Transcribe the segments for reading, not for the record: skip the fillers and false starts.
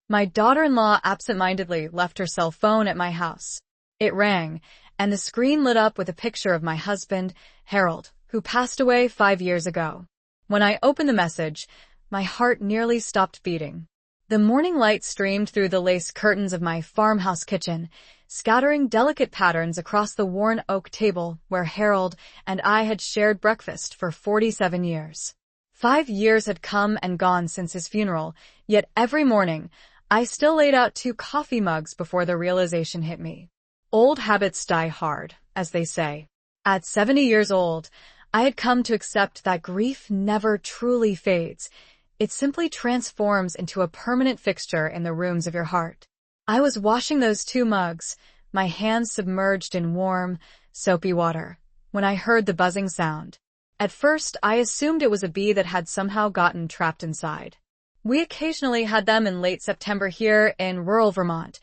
My daughter-in-law absent-mindedly left her cell phone at my house. It rang, and the screen lit up with a picture of my husband, Harold, who passed away 5 years ago. When I opened the message, my heart nearly stopped beating. The morning light streamed through the lace curtains of my farmhouse kitchen, scattering delicate patterns across the worn oak table where Harold and I had shared breakfast for 47 years. 5 years had come and gone since his funeral, yet every morning, I still laid out 2 coffee mugs before the realization hit me. Old habits die hard, as they say. At 70 years old, I had come to accept that grief never truly fades. It simply transforms into a permanent fixture in the rooms of your heart. I was washing those 2 mugs, my hands submerged in warm, soapy water, when I heard the buzzing sound. At first, I assumed it was a bee that had somehow gotten trapped inside. We occasionally had them in late September here in rural Vermont,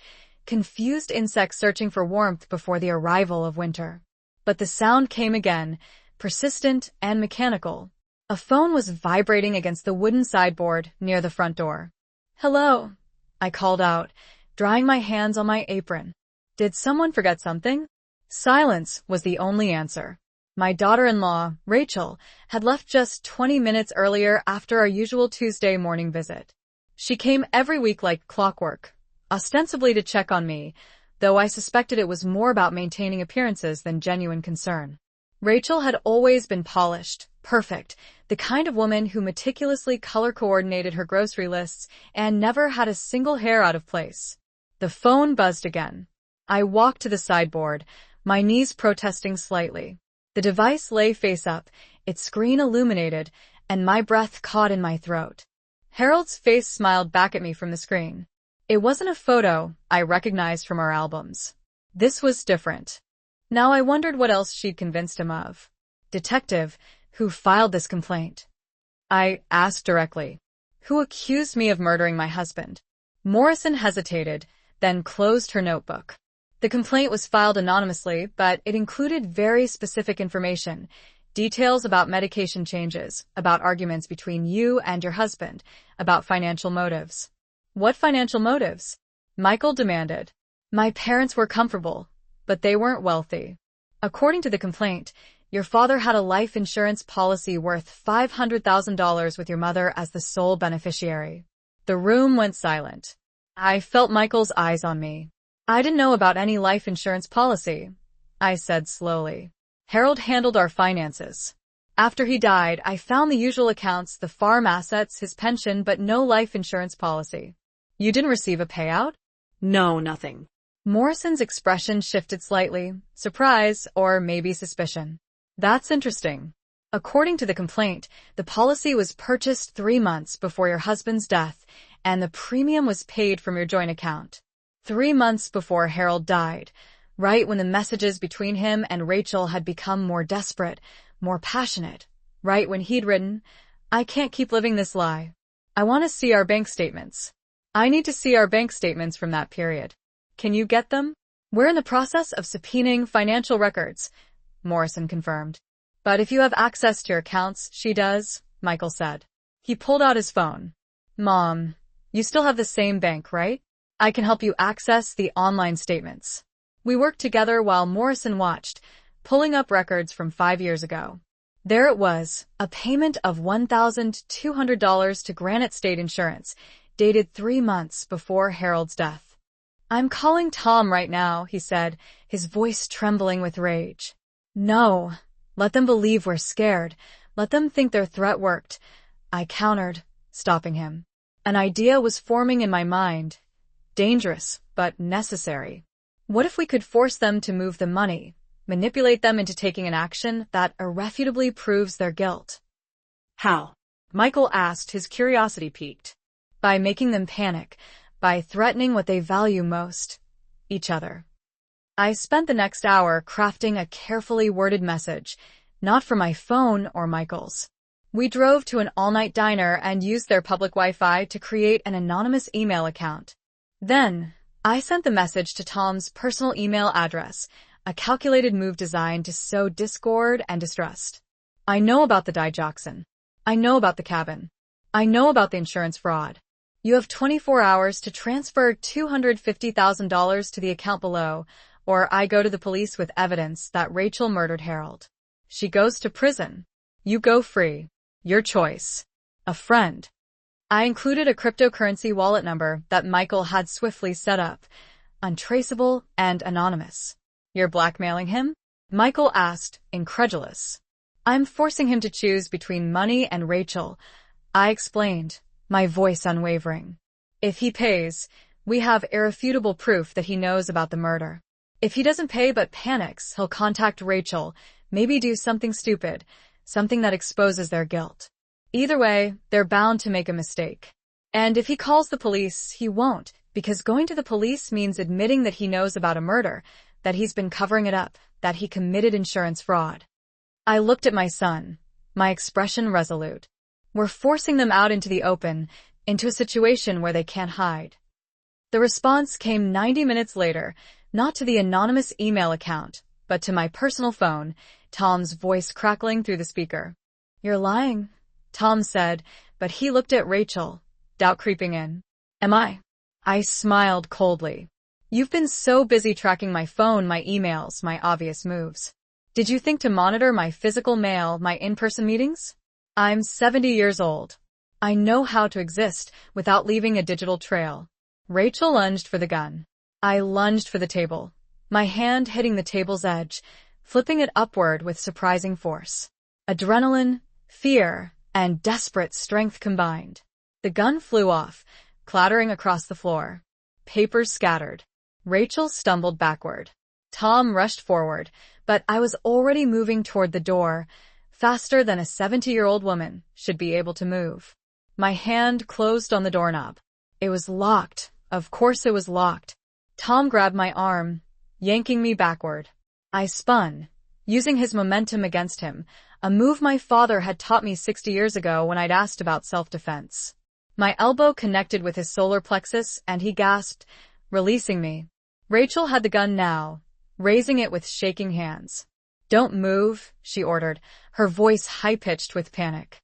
confused insects searching for warmth before the arrival of winter. But the sound came again, persistent and mechanical. A phone was vibrating against the wooden sideboard near the front door. "Hello," I called out, drying my hands on my apron. Did someone forget something? Silence was the only answer. My daughter-in-law, Rachel, had left just 20 minutes earlier after our usual Tuesday morning visit. She came every week like clockwork, ostensibly to check on me, though I suspected it was more about maintaining appearances than genuine concern. Rachel had always been polished, perfect, the kind of woman who meticulously color-coordinated her grocery lists and never had a single hair out of place. The phone buzzed again. I walked to the sideboard, my knees protesting slightly. The device lay face up, its screen illuminated, and my breath caught in my throat. Harold's face smiled back at me from the screen. It wasn't a photo I recognized from our albums. This was different. Now I wondered what else she'd convinced him of. "Detective, who filed this complaint?" I asked directly. "Who accused me of murdering my husband?" Morrison hesitated, then closed her notebook. The complaint was filed anonymously, but it included very specific information, details about medication changes, about arguments between you and your husband, about financial motives. "What financial motives?" Michael demanded. "My parents were comfortable, but they weren't wealthy. According to the complaint, your father had a life insurance policy worth $500,000 with your mother as the sole beneficiary." The room went silent. I felt Michael's eyes on me. "I didn't know about any life insurance policy," I said slowly. "Harold handled our finances. After he died, I found the usual accounts, the farm assets, his pension, but no life insurance policy." "You didn't receive a payout?" "No, nothing." Morrison's expression shifted slightly, surprise or maybe suspicion. "That's interesting. According to the complaint, the policy was purchased 3 months before your husband's death, and the premium was paid from your joint account. 3 months before Harold died, right when the messages between him and Rachel had become more desperate, more passionate, right when he'd written, 'I can't keep living this lie. I want to see our bank statements. I need to see our bank statements from that period. Can you get them?' We're in the process of subpoenaing financial records," Morrison confirmed. "But if you have access to your accounts," "She does," Michael said. He pulled out his phone. "Mom, you still have the same bank, right? I can help you access the online statements." We worked together while Morrison watched, pulling up records from 5 years ago. There it was, a payment of $1,200 to Granite State Insurance, dated 3 months before Harold's death. "I'm calling Tom right now," he said, his voice trembling with rage. "No, let them believe we're scared. Let them think their threat worked," I countered, stopping him. An idea was forming in my mind. Dangerous, but necessary. What if we could force them to move the money, manipulate them into taking an action that irrefutably proves their guilt? "How?" Michael asked, his curiosity piqued. "By making them panic, by threatening what they value most, each other." I spent the next hour crafting a carefully worded message, not for my phone or Michael's. We drove to an all-night diner and used their public Wi-Fi to create an anonymous email account. Then, I sent the message to Tom's personal email address, a calculated move designed to sow discord and distrust. "I know about the digoxin. I know about the cabin. I know about the insurance fraud. You have 24 hours to transfer $250,000 to the account below, or I go to the police with evidence that Rachel murdered Harold. She goes to prison. You go free. Your choice. A friend. I included a cryptocurrency wallet number that Michael had swiftly set up, untraceable and anonymous. You're blackmailing him? Michael asked, incredulous. I'm forcing him to choose between money and Rachel, I explained, my voice unwavering. If he pays, we have irrefutable proof that he knows about the murder. If he doesn't pay but panics, he'll contact Rachel, maybe do something stupid, something that exposes their guilt. Either way, they're bound to make a mistake. And if he calls the police, he won't, because going to the police means admitting that he knows about a murder, that he's been covering it up, that he committed insurance fraud. I looked at my son, my expression resolute. We're forcing them out into the open, into a situation where they can't hide. The response came 90 minutes later, not to the anonymous email account, but to my personal phone, Tom's voice crackling through the speaker. You're lying, Tom said, but he looked at Rachel, doubt creeping in. Am I? I smiled coldly. You've been so busy tracking my phone, my emails, my obvious moves. Did you think to monitor my physical mail, my in-person meetings? I'm 70 years old. I know how to exist without leaving a digital trail. Rachel lunged for the gun. I lunged for the table, my hand hitting the table's edge, flipping it upward with surprising force. Adrenaline, fear, and desperate strength combined. The gun flew off, clattering across the floor. Papers scattered. Rachel stumbled backward. Tom rushed forward, but I was already moving toward the door, faster than a 70-year-old woman should be able to move. My hand closed on the doorknob. It was locked. Of course it was locked. Tom grabbed my arm, yanking me backward. I spun, using his momentum against him, a move my father had taught me 60 years ago when I'd asked about self-defense. My elbow connected with his solar plexus, and he gasped, releasing me. Rachel had the gun now, raising it with shaking hands. Don't move, she ordered, her voice high-pitched with panic.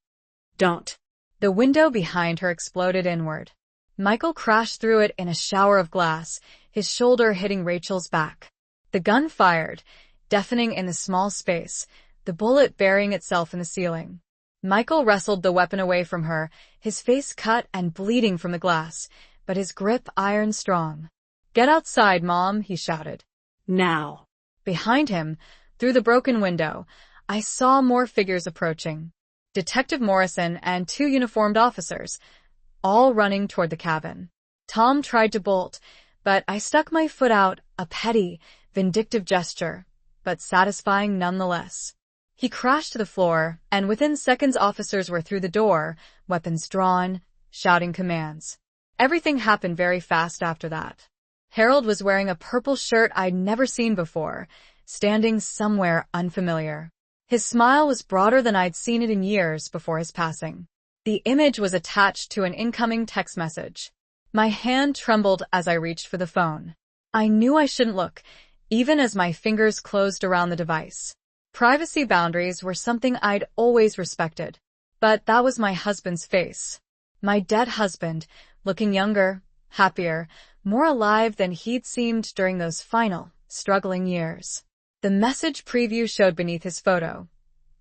Don't. The window behind her exploded inward. Michael crashed through it in a shower of glass, his shoulder hitting Rachel's back. The gun fired, deafening in the small space, the bullet burying itself in the ceiling. Michael wrestled the weapon away from her, his face cut and bleeding from the glass, but his grip iron strong. Get outside, Mom, he shouted. Now. Behind him, through the broken window, I saw more figures approaching. Detective Morrison and 2 uniformed officers, all running toward the cabin. Tom tried to bolt, but I stuck my foot out, a petty, vindictive gesture, but satisfying nonetheless. He crashed to the floor, and within seconds officers were through the door, weapons drawn, shouting commands. Everything happened very fast after that. Harold was wearing a purple shirt I'd never seen before, standing somewhere unfamiliar. His smile was broader than I'd seen it in years before his passing. The image was attached to an incoming text message. My hand trembled as I reached for the phone. I knew I shouldn't look, even as my fingers closed around the device. Privacy boundaries were something I'd always respected. But that was my husband's face. My dead husband, looking younger, happier, more alive than he'd seemed during those final, struggling years. The message preview showed beneath his photo.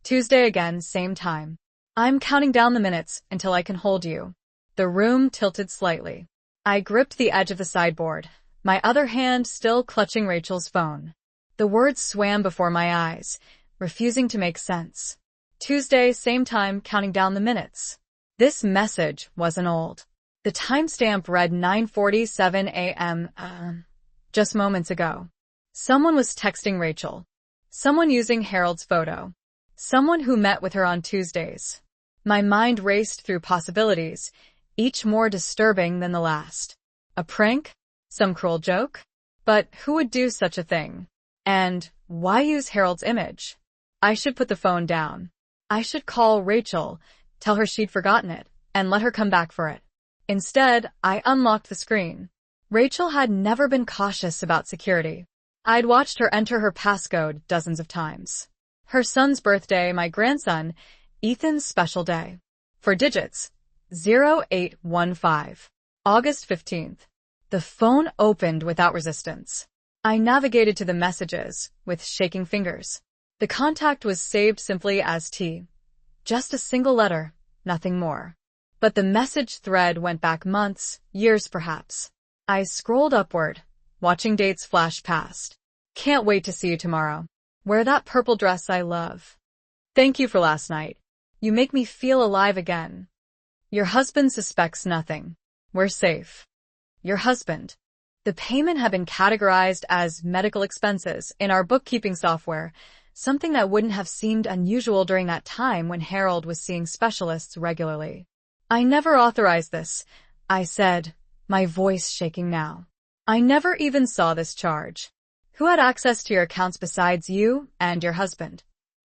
Tuesday again, same time. I'm counting down the minutes until I can hold you. The room tilted slightly. I gripped the edge of the sideboard, my other hand still clutching Rachel's phone. The words swam before my eyes, refusing to make sense. Tuesday, same time, counting down the minutes. This message wasn't old. The timestamp read 9:47 a.m., just moments ago. Someone was texting Rachel. Someone using Harold's photo. Someone who met with her on Tuesdays. My mind raced through possibilities, each more disturbing than the last. A prank? Some cruel joke? But who would do such a thing? And why use Harold's image? I should put the phone down. I should call Rachel, tell her she'd forgotten it, and let her come back for it. Instead, I unlocked the screen. Rachel had never been cautious about security. I'd watched her enter her passcode dozens of times. Her son's birthday, my grandson, Ethan's special day. For digits, 0815. August 15th. The phone opened without resistance. I navigated to the messages with shaking fingers. The contact was saved simply as T. Just a single letter, nothing more. But the message thread went back months, years perhaps. I scrolled upward, watching dates flash past. Can't wait to see you tomorrow. Wear that purple dress I love. Thank you for last night. You make me feel alive again. Your husband suspects nothing. We're safe. Your husband. The payment had been categorized as medical expenses in our bookkeeping software, something that wouldn't have seemed unusual during that time when Harold was seeing specialists regularly. I never authorized this, I said, my voice shaking now. I never even saw this charge. Who had access to your accounts besides you and your husband?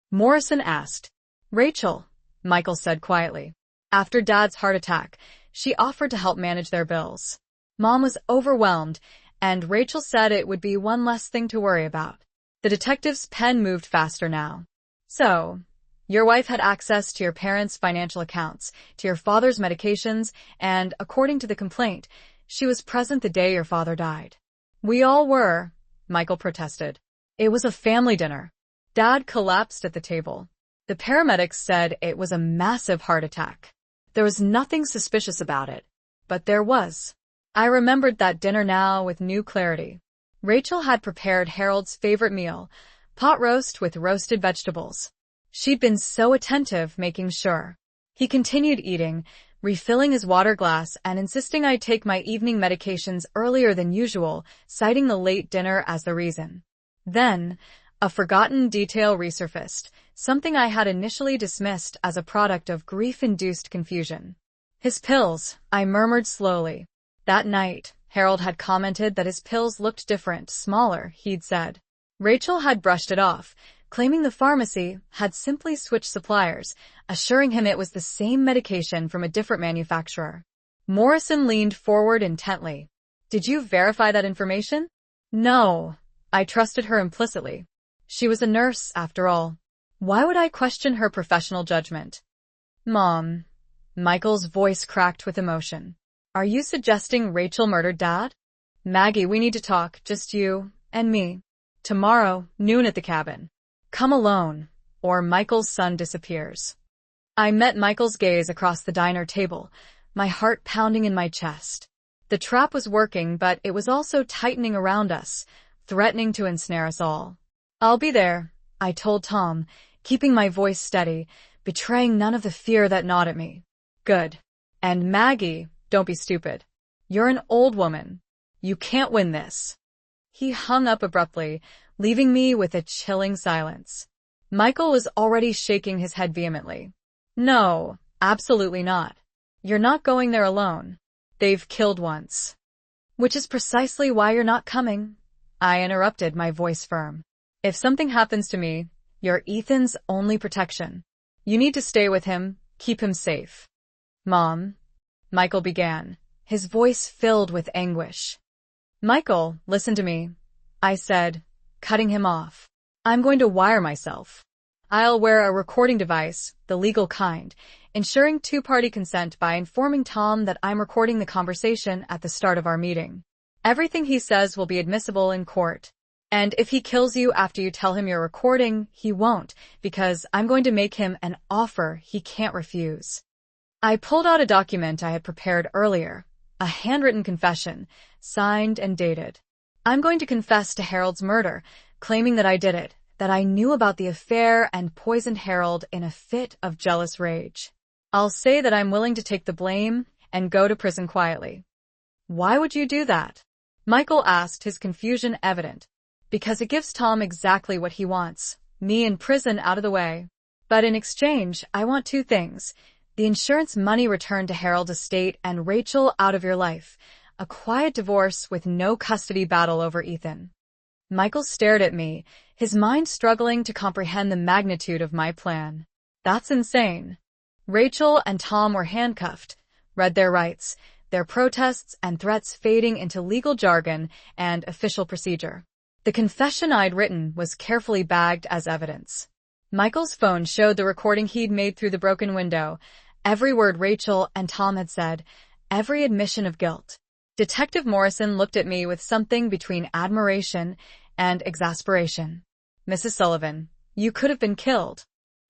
Morrison asked. Rachel, Michael said quietly. After Dad's heart attack, she offered to help manage their bills. Mom was overwhelmed, and Rachel said it would be one less thing to worry about. The detective's pen moved faster now. So, your wife had access to your parents' financial accounts, to your father's medications, and, according to the complaint, she was present the day your father died. We all were, Michael protested. It was a family dinner. Dad collapsed at the table. The paramedics said it was a massive heart attack. There was nothing suspicious about it, but there was. I remembered that dinner now with new clarity. Rachel had prepared Harold's favorite meal, pot roast with roasted vegetables. She'd been so attentive, making sure. He continued eating, refilling his water glass and insisting I take my evening medications earlier than usual, citing the late dinner as the reason. Then, a forgotten detail resurfaced, something I had initially dismissed as a product of grief-induced confusion. His pills, I murmured slowly. That night, Harold had commented that his pills looked different, smaller, he'd said. Rachel had brushed it off, claiming the pharmacy had simply switched suppliers, assuring him it was the same medication from a different manufacturer. Morrison leaned forward intently. Did you verify that information? No. I trusted her implicitly. She was a nurse, after all. Why would I question her professional judgment? Mom. Michael's voice cracked with emotion. Are you suggesting Rachel murdered Dad? Maggie, we need to talk, just you and me. Tomorrow, noon at the cabin. Come alone, or Michael's son disappears. I met Michael's gaze across the diner table, my heart pounding in my chest. The trap was working, but it was also tightening around us, threatening to ensnare us all. I'll be there, I told Tom, keeping my voice steady, betraying none of the fear that gnawed at me. Good. And Maggie, don't be stupid. You're an old woman. You can't win this. He hung up abruptly, leaving me with a chilling silence. Michael was already shaking his head vehemently. No, absolutely not. You're not going there alone. They've killed once. Which is precisely why you're not coming. I interrupted, my voice firm. If something happens to me, you're Ethan's only protection. You need to stay with him, keep him safe. Mom, Michael began, his voice filled with anguish. Michael, listen to me, I said, cutting him off. I'm going to wire myself. I'll wear a recording device, the legal kind, ensuring two-party consent by informing Tom that I'm recording the conversation at the start of our meeting. Everything he says will be admissible in court. And if he kills you after you tell him you're recording, he won't, because I'm going to make him an offer he can't refuse. I pulled out a document I had prepared earlier, a handwritten confession, signed and dated. I'm going to confess to Harold's murder, claiming that I did it, that I knew about the affair and poisoned Harold in a fit of jealous rage. I'll say that I'm willing to take the blame and go to prison quietly. Why would you do that? Michael asked, his confusion evident. Because it gives Tom exactly what he wants, me in prison out of the way. But in exchange, I want two things. The insurance money returned to Harold's estate and Rachel out of your life. A quiet divorce with no custody battle over Ethan. Michael stared at me, his mind struggling to comprehend the magnitude of my plan. That's insane. Rachel and Tom were handcuffed, read their rights, their protests and threats fading into legal jargon and official procedure. The confession I'd written was carefully bagged as evidence. Michael's phone showed the recording he'd made through the broken window, every word Rachel and Tom had said, every admission of guilt. Detective Morrison looked at me with something between admiration and exasperation. Mrs. Sullivan, you could have been killed.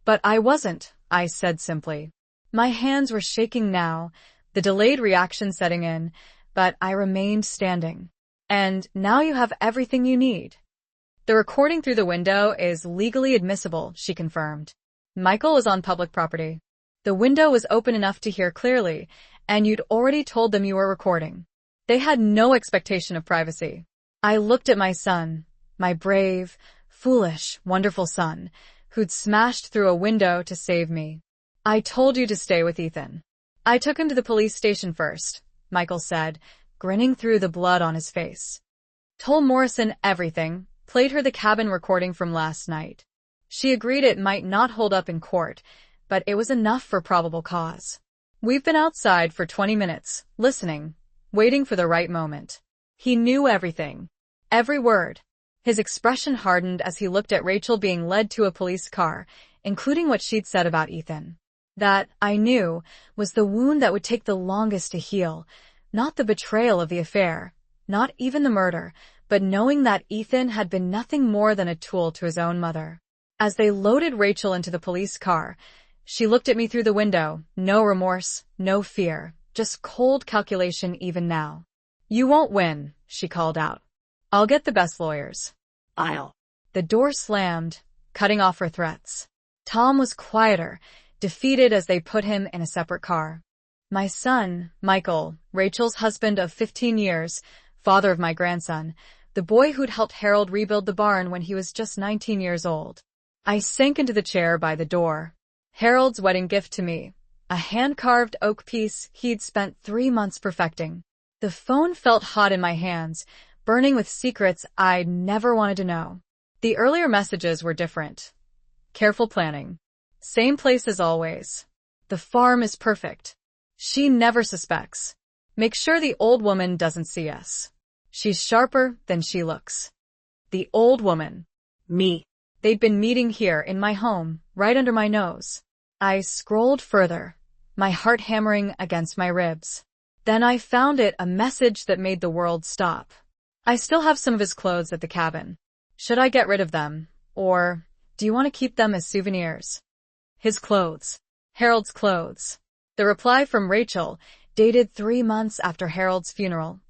But I wasn't, I said simply. My hands were shaking now, the delayed reaction setting in, but I remained standing. And now you have everything you need. The recording through the window is legally admissible, she confirmed. Michael was on public property. The window was open enough to hear clearly, and you'd already told them you were recording. They had no expectation of privacy. I looked at my son, my brave, foolish, wonderful son, who'd smashed through a window to save me. I told you to stay with Ethan. I took him to the police station first, Michael said, grinning through the blood on his face. Told Morrison everything, played her the cabin recording from last night. She agreed it might not hold up in court, but it was enough for probable cause. We've been outside for 20 minutes, listening, waiting for the right moment. He knew everything. Every word. His expression hardened as he looked at Rachel being led to a police car, including what she'd said about Ethan. That, I knew, was the wound that would take the longest to heal, not the betrayal of the affair, not even the murder, but knowing that Ethan had been nothing more than a tool to his own mother. As they loaded Rachel into the police car, she looked at me through the window, no remorse, no fear, just cold calculation even now. You won't win, she called out. I'll get the best lawyers. The door slammed, cutting off her threats. Tom was quieter, defeated as they put him in a separate car. My son, Michael, Rachel's husband of 15 years, father of my grandson, the boy who'd helped Harold rebuild the barn when he was just 19 years old. I sank into the chair by the door. Harold's wedding gift to me, a hand-carved oak piece he'd spent 3 months perfecting. The phone felt hot in my hands, burning with secrets I'd never wanted to know. The earlier messages were different. Careful planning. Same place as always. The farm is perfect. She never suspects. Make sure the old woman doesn't see us. She's sharper than she looks. The old woman. Me. They'd been meeting here in my home, right under my nose. I scrolled further, my heart hammering against my ribs. Then I found it, a message that made the world stop. I still have some of his clothes at the cabin. Should I get rid of them? Or do you want to keep them as souvenirs? His clothes. Harold's clothes. The reply from Rachel, dated 3 months after Harold's funeral.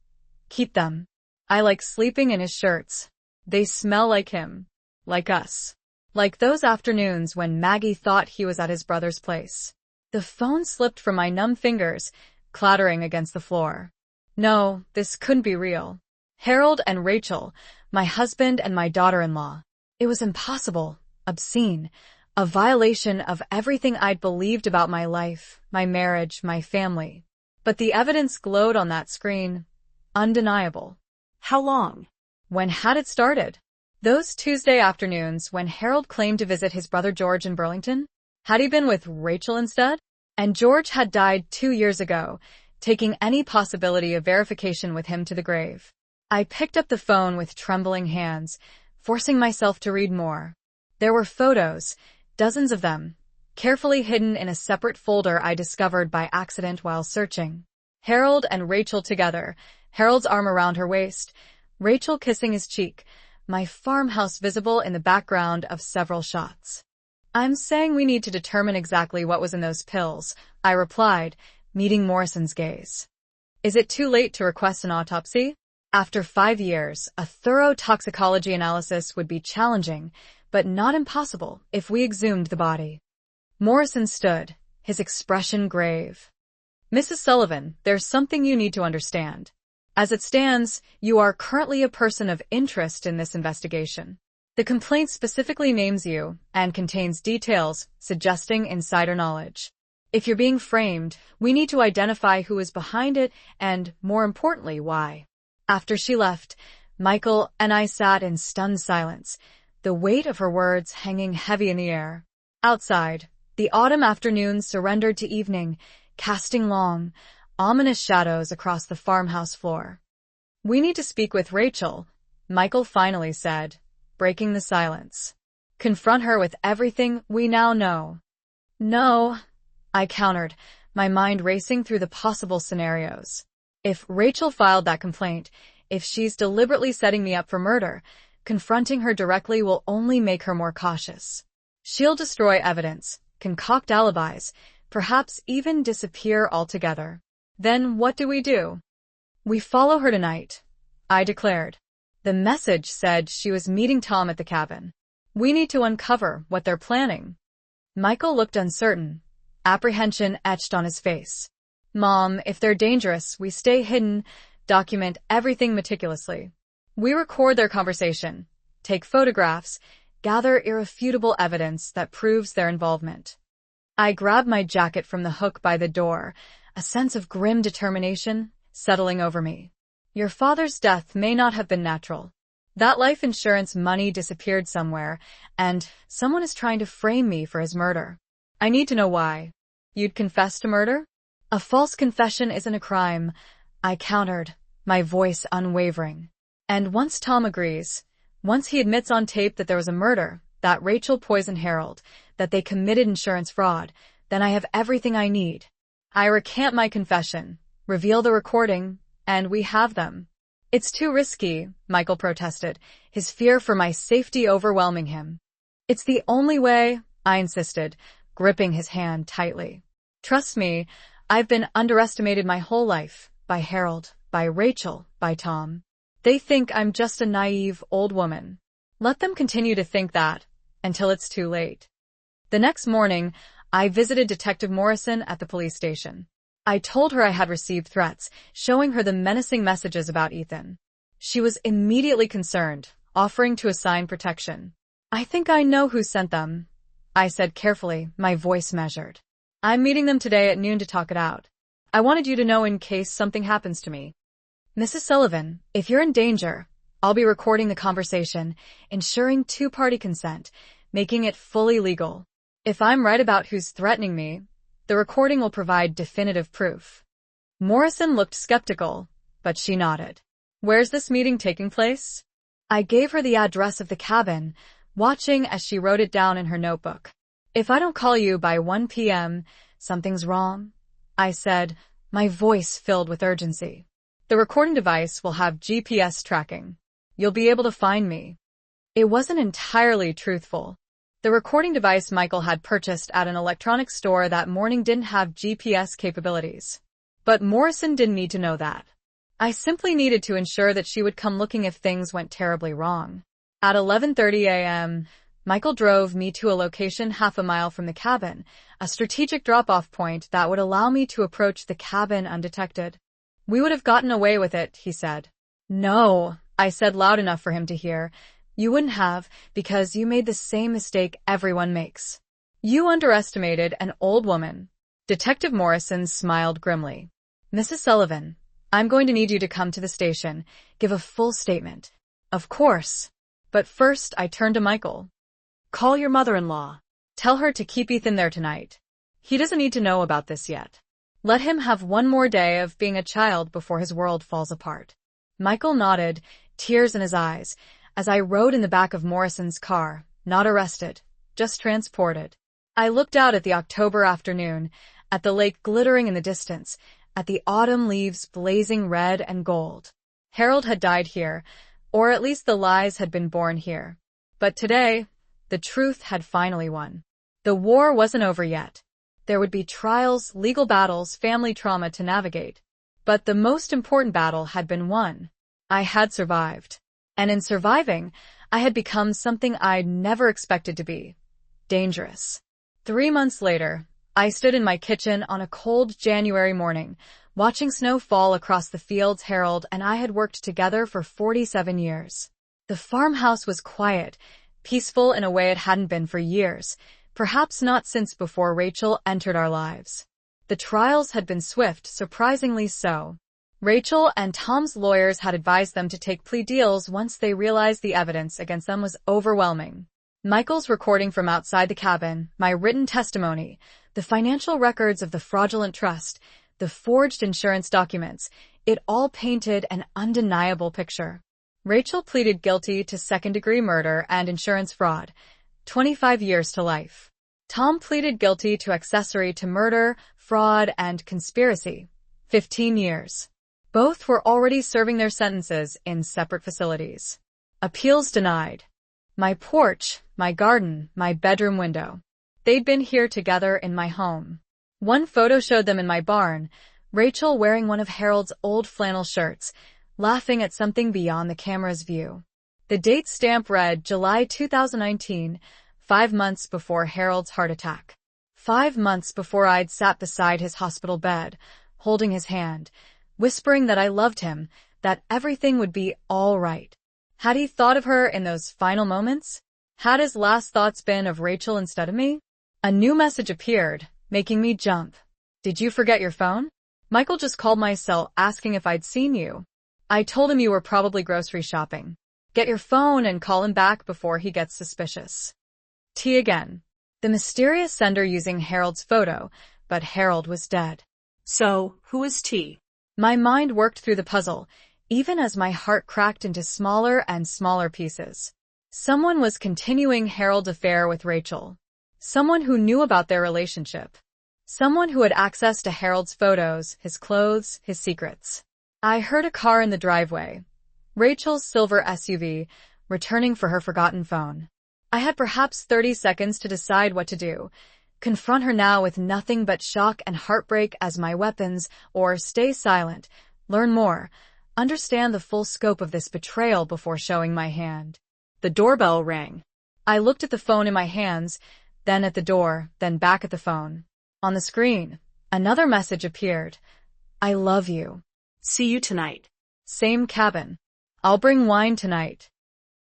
Keep them. I like sleeping in his shirts. They smell like him. Like us. Like those afternoons when Maggie thought he was at his brother's place. The phone slipped from my numb fingers, clattering against the floor. No, this couldn't be real. Harold and Rachel, my husband and my daughter-in-law. It was impossible, obscene, a violation of everything I'd believed about my life, my marriage, my family. But the evidence glowed on that screen. Undeniable. How long? When had it started? Those Tuesday afternoons when Harold claimed to visit his brother George in Burlington? Had he been with Rachel instead? And George had died 2 years ago, taking any possibility of verification with him to the grave. I picked up the phone with trembling hands, forcing myself to read more. There were photos, dozens of them, carefully hidden in a separate folder I discovered by accident while searching. Harold and Rachel together, Harold's arm around her waist, Rachel kissing his cheek, my farmhouse visible in the background of several shots. I'm saying we need to determine exactly what was in those pills, I replied, meeting Morrison's gaze. Is it too late to request an autopsy? After 5 years, a thorough toxicology analysis would be challenging, but not impossible if we exhumed the body. Morrison stood, his expression grave. Mrs. Sullivan, there's something you need to understand. As it stands, you are currently a person of interest in this investigation. The complaint specifically names you and contains details suggesting insider knowledge. If you're being framed, we need to identify who is behind it and, more importantly, why. After she left, Michael and I sat in stunned silence, the weight of her words hanging heavy in the air. Outside, the autumn afternoon surrendered to evening, casting long, ominous shadows across the farmhouse floor. We need to speak with Rachel, Michael finally said, breaking the silence. Confront her with everything we now know. No, I countered, my mind racing through the possible scenarios. If Rachel filed that complaint, if she's deliberately setting me up for murder, confronting her directly will only make her more cautious. She'll destroy evidence, concoct alibis, perhaps even disappear altogether. Then what do? We follow her tonight, I declared. The message said she was meeting Tom at the cabin. We need to uncover what they're planning. Michael looked uncertain, apprehension etched on his face. Mom, if they're dangerous, we stay hidden, document everything meticulously. We record their conversation, take photographs, gather irrefutable evidence that proves their involvement. I grabbed my jacket from the hook by the door, a sense of grim determination settling over me. Your father's death may not have been natural. That life insurance money disappeared somewhere, and someone is trying to frame me for his murder. I need to know why. You'd confess to murder? A false confession isn't a crime, I countered, my voice unwavering. And once Tom agrees, once he admits on tape that there was a murder, that Rachel poisoned Harold, that they committed insurance fraud, then I have everything I need. I recant my confession, reveal the recording, and we have them. It's too risky, Michael protested, his fear for my safety overwhelming him. It's the only way, I insisted, gripping his hand tightly. Trust me, I've been underestimated my whole life, by Harold, by Rachel, by Tom. They think I'm just a naive old woman. Let them continue to think that, until it's too late. The next morning, I visited Detective Morrison at the police station. I told her I had received threats, showing her the menacing messages about Ethan. She was immediately concerned, offering to assign protection. I think I know who sent them, I said carefully, my voice measured. I'm meeting them today at noon to talk it out. I wanted you to know in case something happens to me. Mrs. Sullivan, if you're in danger, I'll be recording the conversation, ensuring two-party consent, making it fully legal. If I'm right about who's threatening me, the recording will provide definitive proof. Morrison looked skeptical, but she nodded. Where's this meeting taking place? I gave her the address of the cabin, watching as she wrote it down in her notebook. If I don't call you by 1 p.m., something's wrong, I said, my voice filled with urgency. The recording device will have GPS tracking. You'll be able to find me. It wasn't entirely truthful. The recording device Michael had purchased at an electronics store that morning didn't have GPS capabilities. But Morrison didn't need to know that. I simply needed to ensure that she would come looking if things went terribly wrong. At 11:30 a.m., Michael drove me to a location half a mile from the cabin, a strategic drop-off point that would allow me to approach the cabin undetected. We would have gotten away with it, he said. No, I said loud enough for him to hear. You wouldn't have, because you made the same mistake everyone makes. You underestimated an old woman. Detective Morrison smiled grimly. Mrs. Sullivan, I'm going to need you to come to the station, give a full statement. Of course. But first I turned to Michael. Call your mother-in-law. Tell her to keep Ethan there tonight. He doesn't need to know about this yet. Let him have one more day of being a child before his world falls apart. Michael nodded, tears in his eyes, as I rode in the back of Morrison's car, not arrested, just transported. I looked out at the October afternoon, at the lake glittering in the distance, at the autumn leaves blazing red and gold. Harold had died here, or at least the lies had been born here. But today, the truth had finally won. The war wasn't over yet. There would be trials, legal battles, family trauma to navigate. But the most important battle had been won. I had survived. And in surviving, I had become something I'd never expected to be. Dangerous. 3 months later, I stood in my kitchen on a cold January morning, watching snow fall across the fields Harold and I had worked together for 47 years. The farmhouse was quiet, peaceful in a way it hadn't been for years, perhaps not since before Rachel entered our lives. The trials had been swift, surprisingly so. Rachel and Tom's lawyers had advised them to take plea deals once they realized the evidence against them was overwhelming. Michael's recording from outside the cabin, my written testimony, the financial records of the fraudulent trust, the forged insurance documents, it all painted an undeniable picture. Rachel pleaded guilty to second-degree murder and insurance fraud, 25 years to life. Tom pleaded guilty to accessory to murder, fraud and conspiracy. 15 years. Both were already serving their sentences in separate facilities. Appeals denied. My porch, my garden, my bedroom window. They'd been here together in my home. One photo showed them in my barn, Rachel wearing one of Harold's old flannel shirts, laughing at something beyond the camera's view. The date stamp read July 2019, 5 months before Harold's heart attack. 5 months before I'd sat beside his hospital bed, holding his hand, whispering that I loved him, that everything would be all right. Had he thought of her in those final moments? Had his last thoughts been of Rachel instead of me? A new message appeared, making me jump. Did you forget your phone? Michael just called my cell asking if I'd seen you. I told him you were probably grocery shopping. Get your phone and call him back before he gets suspicious. T again. The mysterious sender using Harold's photo, but Harold was dead. So, who is T? My mind worked through the puzzle, even as my heart cracked into smaller and smaller pieces. Someone was continuing Harold's affair with Rachel. Someone who knew about their relationship. Someone who had access to Harold's photos, his clothes, his secrets. I heard a car in the driveway. Rachel's silver SUV, returning for her forgotten phone. I had perhaps 30 seconds to decide what to do. Confront her now with nothing but shock and heartbreak as my weapons, or stay silent, learn more, understand the full scope of this betrayal before showing my hand. The doorbell rang. I looked at the phone in my hands, then at the door, then back at the phone. On the screen, another message appeared. I love you. See you tonight. Same cabin. I'll bring wine tonight.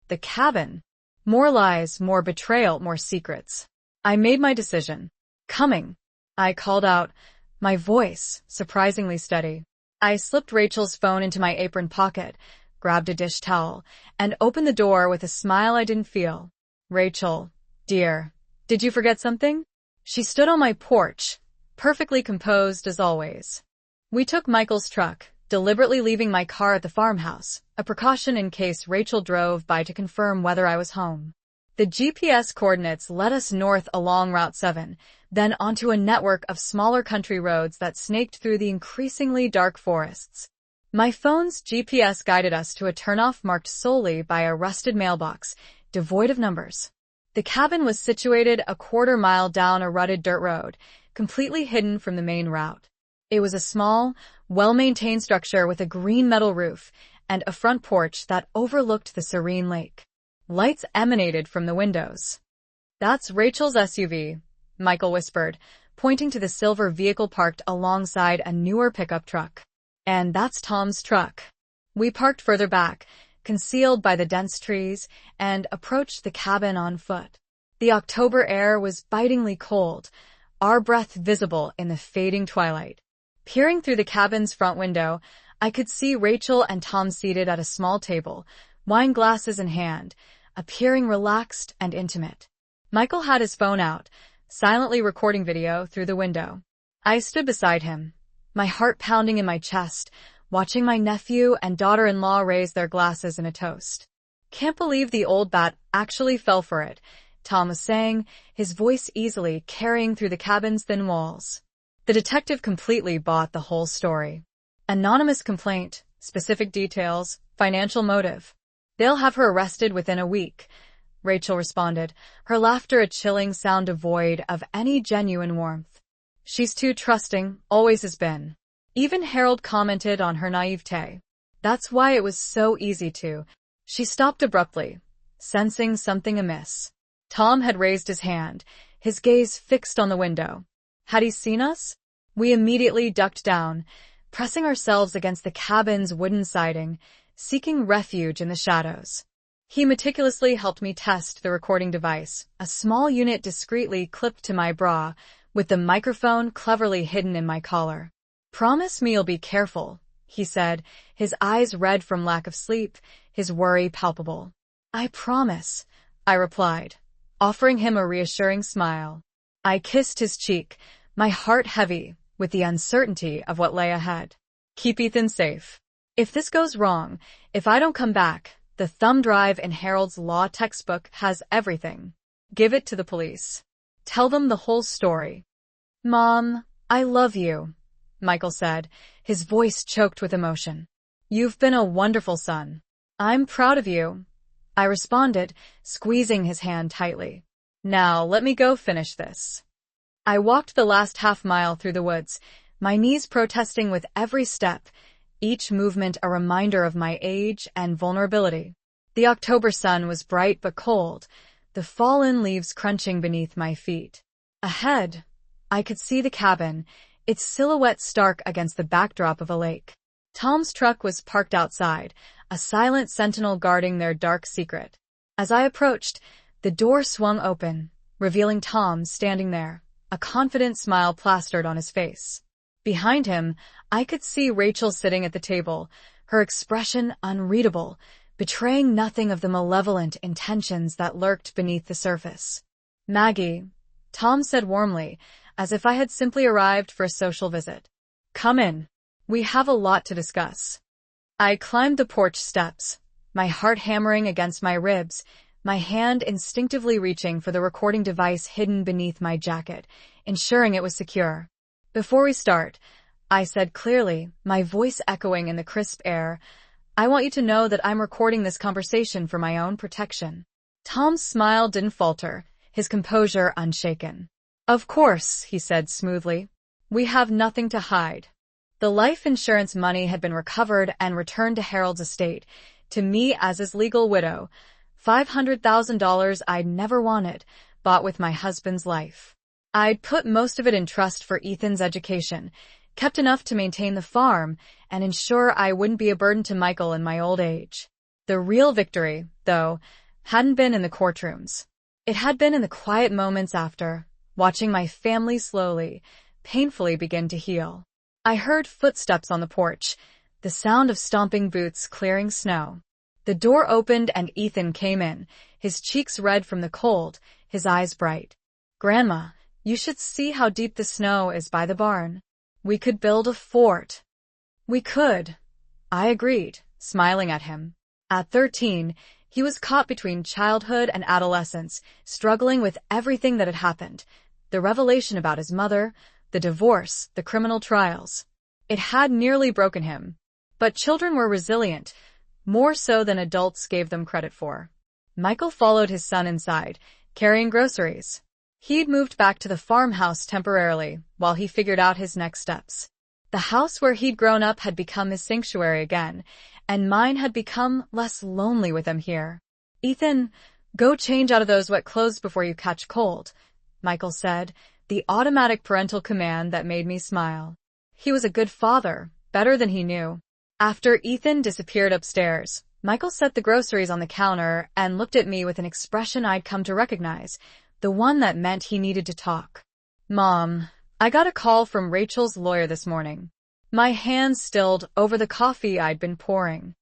The cabin. More lies, more betrayal, more secrets. I made my decision. Coming. I called out, my voice surprisingly steady. I slipped Rachel's phone into my apron pocket, grabbed a dish towel, and opened the door with a smile I didn't feel. Rachel, dear, did you forget something? She stood on my porch, perfectly composed as always. We took Michael's truck, deliberately leaving my car at the farmhouse, a precaution in case Rachel drove by to confirm whether I was home. The GPS coordinates led us north along Route 7, then onto a network of smaller country roads that snaked through the increasingly dark forests. My phone's GPS guided us to a turnoff marked solely by a rusted mailbox, devoid of numbers. The cabin was situated a quarter-mile down a rutted dirt road, completely hidden from the main route. It was a small, well-maintained structure with a green metal roof and a front porch that overlooked the serene lake. Lights emanated from the windows. That's Rachel's SUV, Michael whispered, pointing to the silver vehicle parked alongside a newer pickup truck. And that's Tom's truck. We parked further back, concealed by the dense trees, and approached the cabin on foot. The October air was bitingly cold, our breath visible in the fading twilight. Peering through the cabin's front window, I could see Rachel and Tom seated at a small table, wine glasses in hand, appearing relaxed and intimate. Michael had his phone out, silently recording video through the window. I stood beside him, my heart pounding in my chest, watching my nephew and daughter-in-law raise their glasses in a toast. Can't believe the old bat actually fell for it, Tom was saying, his voice easily carrying through the cabin's thin walls. The detective completely bought the whole story. Anonymous complaint, specific details, financial motive. They'll have her arrested within a week, Rachel responded, her laughter a chilling sound devoid of any genuine warmth. She's too trusting, always has been. Even Harold commented on her naivete. That's why it was so easy to. She stopped abruptly, sensing something amiss. Tom had raised his hand, his gaze fixed on the window. Had he seen us? We immediately ducked down, pressing ourselves against the cabin's wooden siding, seeking refuge in the shadows. He meticulously helped me test the recording device, a small unit discreetly clipped to my bra, with the microphone cleverly hidden in my collar. Promise me you'll be careful, he said, his eyes red from lack of sleep, his worry palpable. I promise, I replied, offering him a reassuring smile. I kissed his cheek, my heart heavy with the uncertainty of what lay ahead. Keep Ethan safe. If this goes wrong, if I don't come back, the thumb drive in Harold's law textbook has everything. Give it to the police. Tell them the whole story. Mom, I love you, Michael said, his voice choked with emotion. You've been a wonderful son. I'm proud of you, I responded, squeezing his hand tightly. Now let me go finish this. I walked the last half-mile through the woods, my knees protesting with every step, each movement a reminder of my age and vulnerability. The October sun was bright but cold, the fallen leaves crunching beneath my feet. Ahead, I could see the cabin, its silhouette stark against the backdrop of a lake. Tom's truck was parked outside, a silent sentinel guarding their dark secret. As I approached, the door swung open, revealing Tom standing there, a confident smile plastered on his face. Behind him, I could see Rachel sitting at the table, her expression unreadable, betraying nothing of the malevolent intentions that lurked beneath the surface. Maggie, Tom said warmly, as if I had simply arrived for a social visit. Come in. We have a lot to discuss. I climbed the porch steps, my heart hammering against my ribs, my hand instinctively reaching for the recording device hidden beneath my jacket, ensuring it was secure. Before we start, I said clearly, my voice echoing in the crisp air, I want you to know that I'm recording this conversation for my own protection. Tom's smile didn't falter, his composure unshaken. Of course, he said smoothly. We have nothing to hide. The life insurance money had been recovered and returned to Harold's estate, to me as his legal widow, $500,000 I'd never wanted, bought with my husband's life. I'd put most of it in trust for Ethan's education, kept enough to maintain the farm, and ensure I wouldn't be a burden to Michael in my old age. The real victory, though, hadn't been in the courtrooms. It had been in the quiet moments after, watching my family slowly, painfully begin to heal. I heard footsteps on the porch, the sound of stomping boots clearing snow. The door opened and Ethan came in, his cheeks red from the cold, his eyes bright. Grandma, you should see how deep the snow is by the barn. We could build a fort. We could. I agreed, smiling at him. At 13, he was caught between childhood and adolescence, struggling with everything that had happened. The revelation about his mother, the divorce, the criminal trials. It had nearly broken him. But children were resilient, more so than adults gave them credit for. Michael followed his son inside, carrying groceries. He'd moved back to the farmhouse temporarily, while he figured out his next steps. The house where he'd grown up had become his sanctuary again, and mine had become less lonely with him here. Ethan, go change out of those wet clothes before you catch cold, Michael said, the automatic parental command that made me smile. He was a good father, better than he knew. After Ethan disappeared upstairs, Michael set the groceries on the counter and looked at me with an expression I'd come to recognize, the one that meant he needed to talk. Mom, I got a call from Rachel's lawyer this morning. My hands stilled over the coffee I'd been pouring.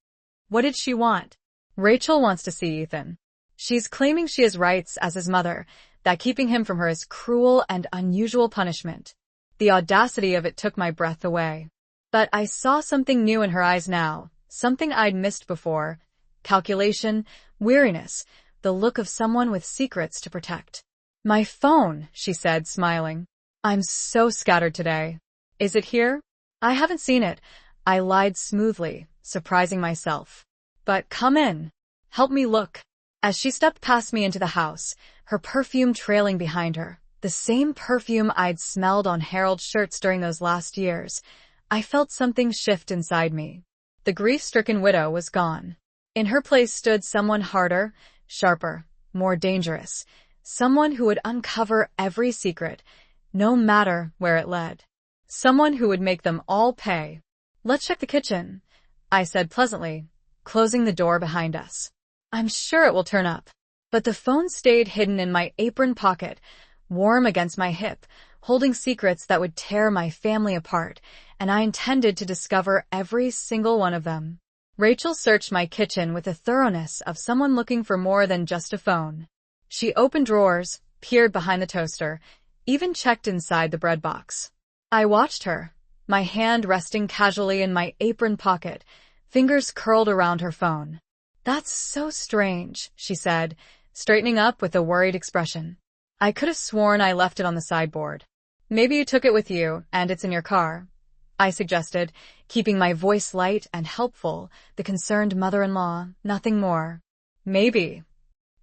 What did she want? Rachel wants to see Ethan. She's claiming she has rights as his mother, that keeping him from her is cruel and unusual punishment. The audacity of it took my breath away. But I saw something new in her eyes now, something I'd missed before. Calculation, weariness, the look of someone with secrets to protect. My phone, she said, smiling. I'm so scattered today. Is it here? I haven't seen it. I lied smoothly, surprising myself. But come in. Help me look. As she stepped past me into the house, her perfume trailing behind her, the same perfume I'd smelled on Harold's shirts during those last years, I felt something shift inside me. The grief-stricken widow was gone. In her place stood someone harder, sharper, more dangerous, someone who would uncover every secret, no matter where it led. Someone who would make them all pay. Let's check the kitchen, I said pleasantly, closing the door behind us. I'm sure it will turn up. But the phone stayed hidden in my apron pocket, warm against my hip, holding secrets that would tear my family apart, and I intended to discover every single one of them. Rachel searched my kitchen with the thoroughness of someone looking for more than just a phone. She opened drawers, peered behind the toaster, even checked inside the bread box. I watched her, my hand resting casually in my apron pocket, fingers curled around her phone. That's so strange, she said, straightening up with a worried expression. I could have sworn I left it on the sideboard. Maybe you took it with you, and it's in your car, I suggested, keeping my voice light and helpful, the concerned mother-in-law, nothing more. Maybe.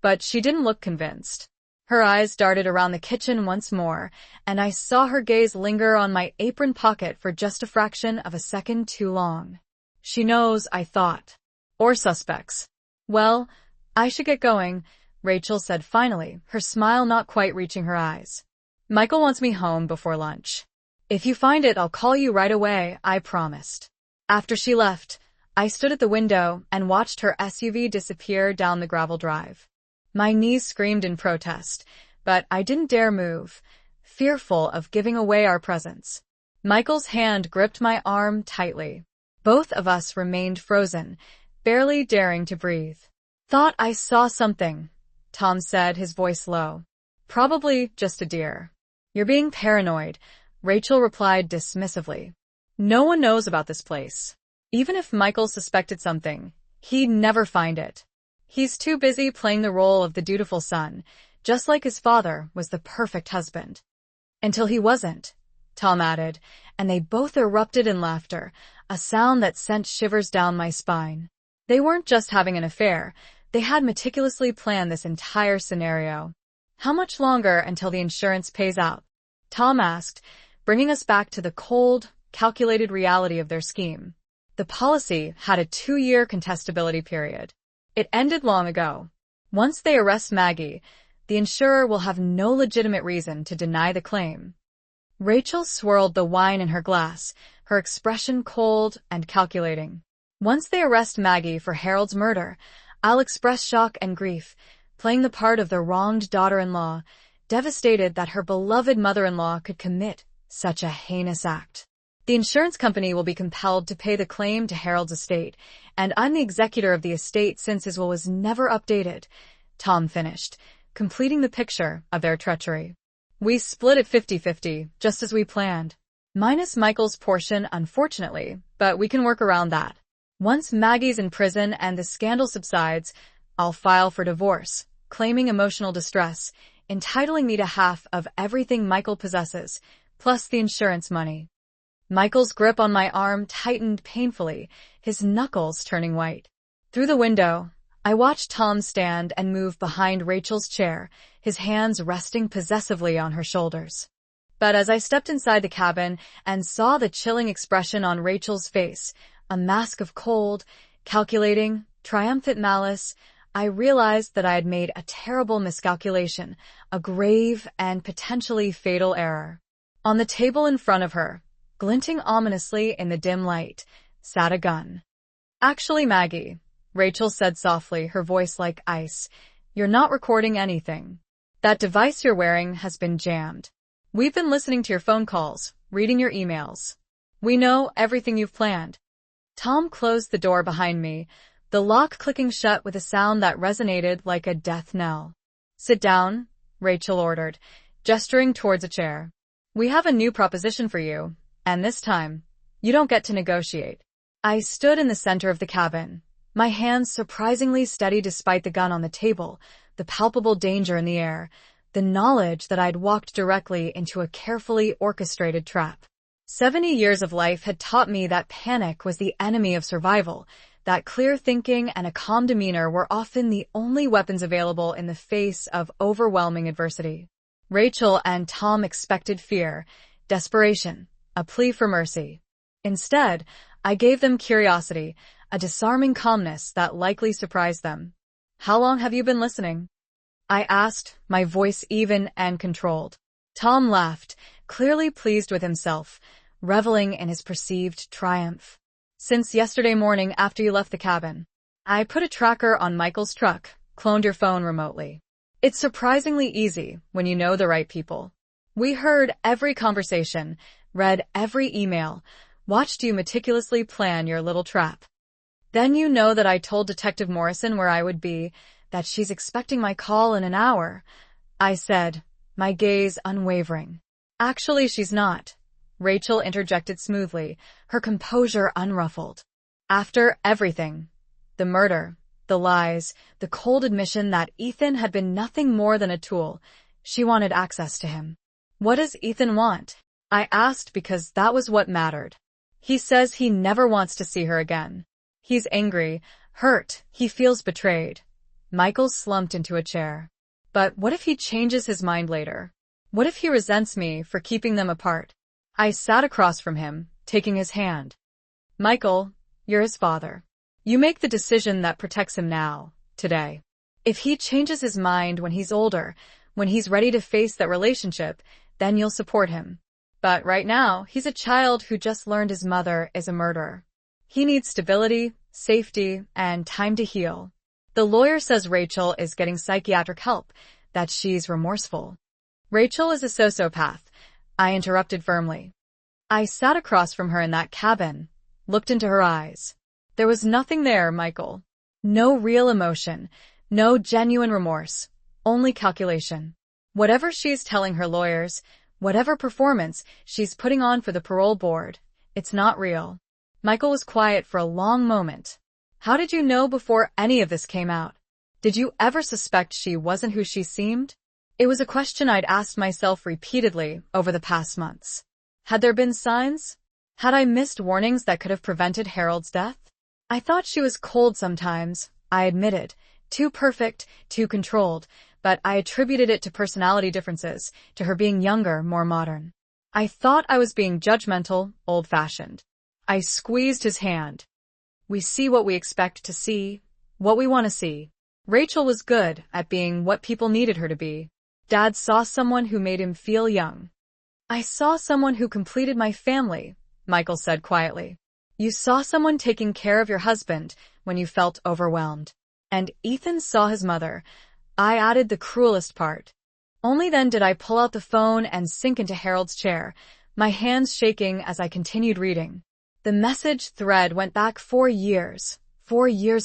But she didn't look convinced. Her eyes darted around the kitchen once more, and I saw her gaze linger on my apron pocket for just a fraction of a second too long. She knows, I thought. Or suspects. Well, I should get going, Rachel said finally, her smile not quite reaching her eyes. Michael wants me home before lunch. If you find it, I'll call you right away, I promised. After she left, I stood at the window and watched her SUV disappear down the gravel drive. My knees screamed in protest, but I didn't dare move, fearful of giving away our presence. Michael's hand gripped my arm tightly. Both of us remained frozen, barely daring to breathe. Thought I saw something, Tom said, his voice low. Probably just a deer. You're being paranoid, Rachel replied dismissively. No one knows about this place. Even if Michael suspected something, he'd never find it. He's too busy playing the role of the dutiful son, just like his father was the perfect husband. Until he wasn't, Tom added, and they both erupted in laughter, a sound that sent shivers down my spine. They weren't just having an affair, they had meticulously planned this entire scenario. How much longer until the insurance pays out? Tom asked, bringing us back to the cold, calculated reality of their scheme. The policy had a 2-year contestability period. It ended long ago. Once they arrest Maggie, the insurer will have no legitimate reason to deny the claim. Rachel swirled the wine in her glass, her expression cold and calculating. Once they arrest Maggie for Harold's murder, I'll express shock and grief, playing the part of the wronged daughter-in-law, devastated that her beloved mother-in-law could commit such a heinous act. The insurance company will be compelled to pay the claim to Harold's estate, and I'm the executor of the estate since his will was never updated, Tom finished, completing the picture of their treachery. We split it 50-50, just as we planned. Minus Michael's portion, unfortunately, but we can work around that. Once Maggie's in prison and the scandal subsides, I'll file for divorce, claiming emotional distress, entitling me to half of everything Michael possesses, plus the insurance money. Michael's grip on my arm tightened painfully, his knuckles turning white. Through the window, I watched Tom stand and move behind Rachel's chair, his hands resting possessively on her shoulders. But as I stepped inside the cabin and saw the chilling expression on Rachel's face, a mask of cold, calculating, triumphant malice, I realized that I had made a terrible miscalculation, a grave and potentially fatal error. On the table in front of her, glinting ominously in the dim light, sat a gun. Actually, Maggie, Rachel said softly, her voice like ice, you're not recording anything. That device you're wearing has been jammed. We've been listening to your phone calls, reading your emails. We know everything you've planned. Tom closed the door behind me, the lock clicking shut with a sound that resonated like a death knell. Sit down, Rachel ordered, gesturing towards a chair. We have a new proposition for you. And this time, you don't get to negotiate. I stood in the center of the cabin, my hands surprisingly steady despite the gun on the table, the palpable danger in the air, the knowledge that I'd walked directly into a carefully orchestrated trap. 70 years of life had taught me that panic was the enemy of survival, that clear thinking and a calm demeanor were often the only weapons available in the face of overwhelming adversity. Rachel and Tom expected fear, desperation, a plea for mercy. Instead, I gave them curiosity, a disarming calmness that likely surprised them. How long have you been listening? I asked, my voice even and controlled. Tom laughed, clearly pleased with himself, reveling in his perceived triumph. Since yesterday morning after you left the cabin. I put a tracker on Michael's truck, cloned your phone remotely. It's surprisingly easy when you know the right people. We heard every conversation, read every email, watched you meticulously plan your little trap. Then you know that I told Detective Morrison where I would be, that she's expecting my call in an hour. I said, my gaze unwavering. Actually, she's not. Rachel interjected smoothly, her composure unruffled. After everything, the murder, the lies, the cold admission that Ethan had been nothing more than a tool, she wanted access to him. What does Ethan want? I asked because that was what mattered. He says he never wants to see her again. He's angry, hurt, he feels betrayed. Michael slumped into a chair. But what if he changes his mind later? What if he resents me for keeping them apart? I sat across from him, taking his hand. Michael, you're his father. You make the decision that protects him now, today. If he changes his mind when he's older, when he's ready to face that relationship, then you'll support him. But right now, he's a child who just learned his mother is a murderer. He needs stability, safety, and time to heal. The lawyer says Rachel is getting psychiatric help, that she's remorseful. Rachel is a sociopath, I interrupted firmly. I sat across from her in that cabin, looked into her eyes. There was nothing there, Michael. No real emotion, no genuine remorse, only calculation. Whatever she's telling her lawyers, whatever performance she's putting on for the parole board, it's not real. Michael was quiet for a long moment. How did you know before any of this came out? Did you ever suspect she wasn't who she seemed? It was a question I'd asked myself repeatedly over the past months. Had there been signs? Had I missed warnings that could have prevented Harold's death? I thought she was cold sometimes, I admitted, too perfect, too controlled, but I attributed it to personality differences, to her being younger, more modern. I thought I was being judgmental, old-fashioned. I squeezed his hand. We see what we expect to see, what we want to see. Rachel was good at being what people needed her to be. Dad saw someone who made him feel young. I saw someone who completed my family, Michael said quietly. You saw someone taking care of your husband when you felt overwhelmed. And Ethan saw his mother. I added the cruelest part. Only then did I pull out the phone and sink into Harold's chair, my hands shaking as I continued reading. The message thread went back 4 years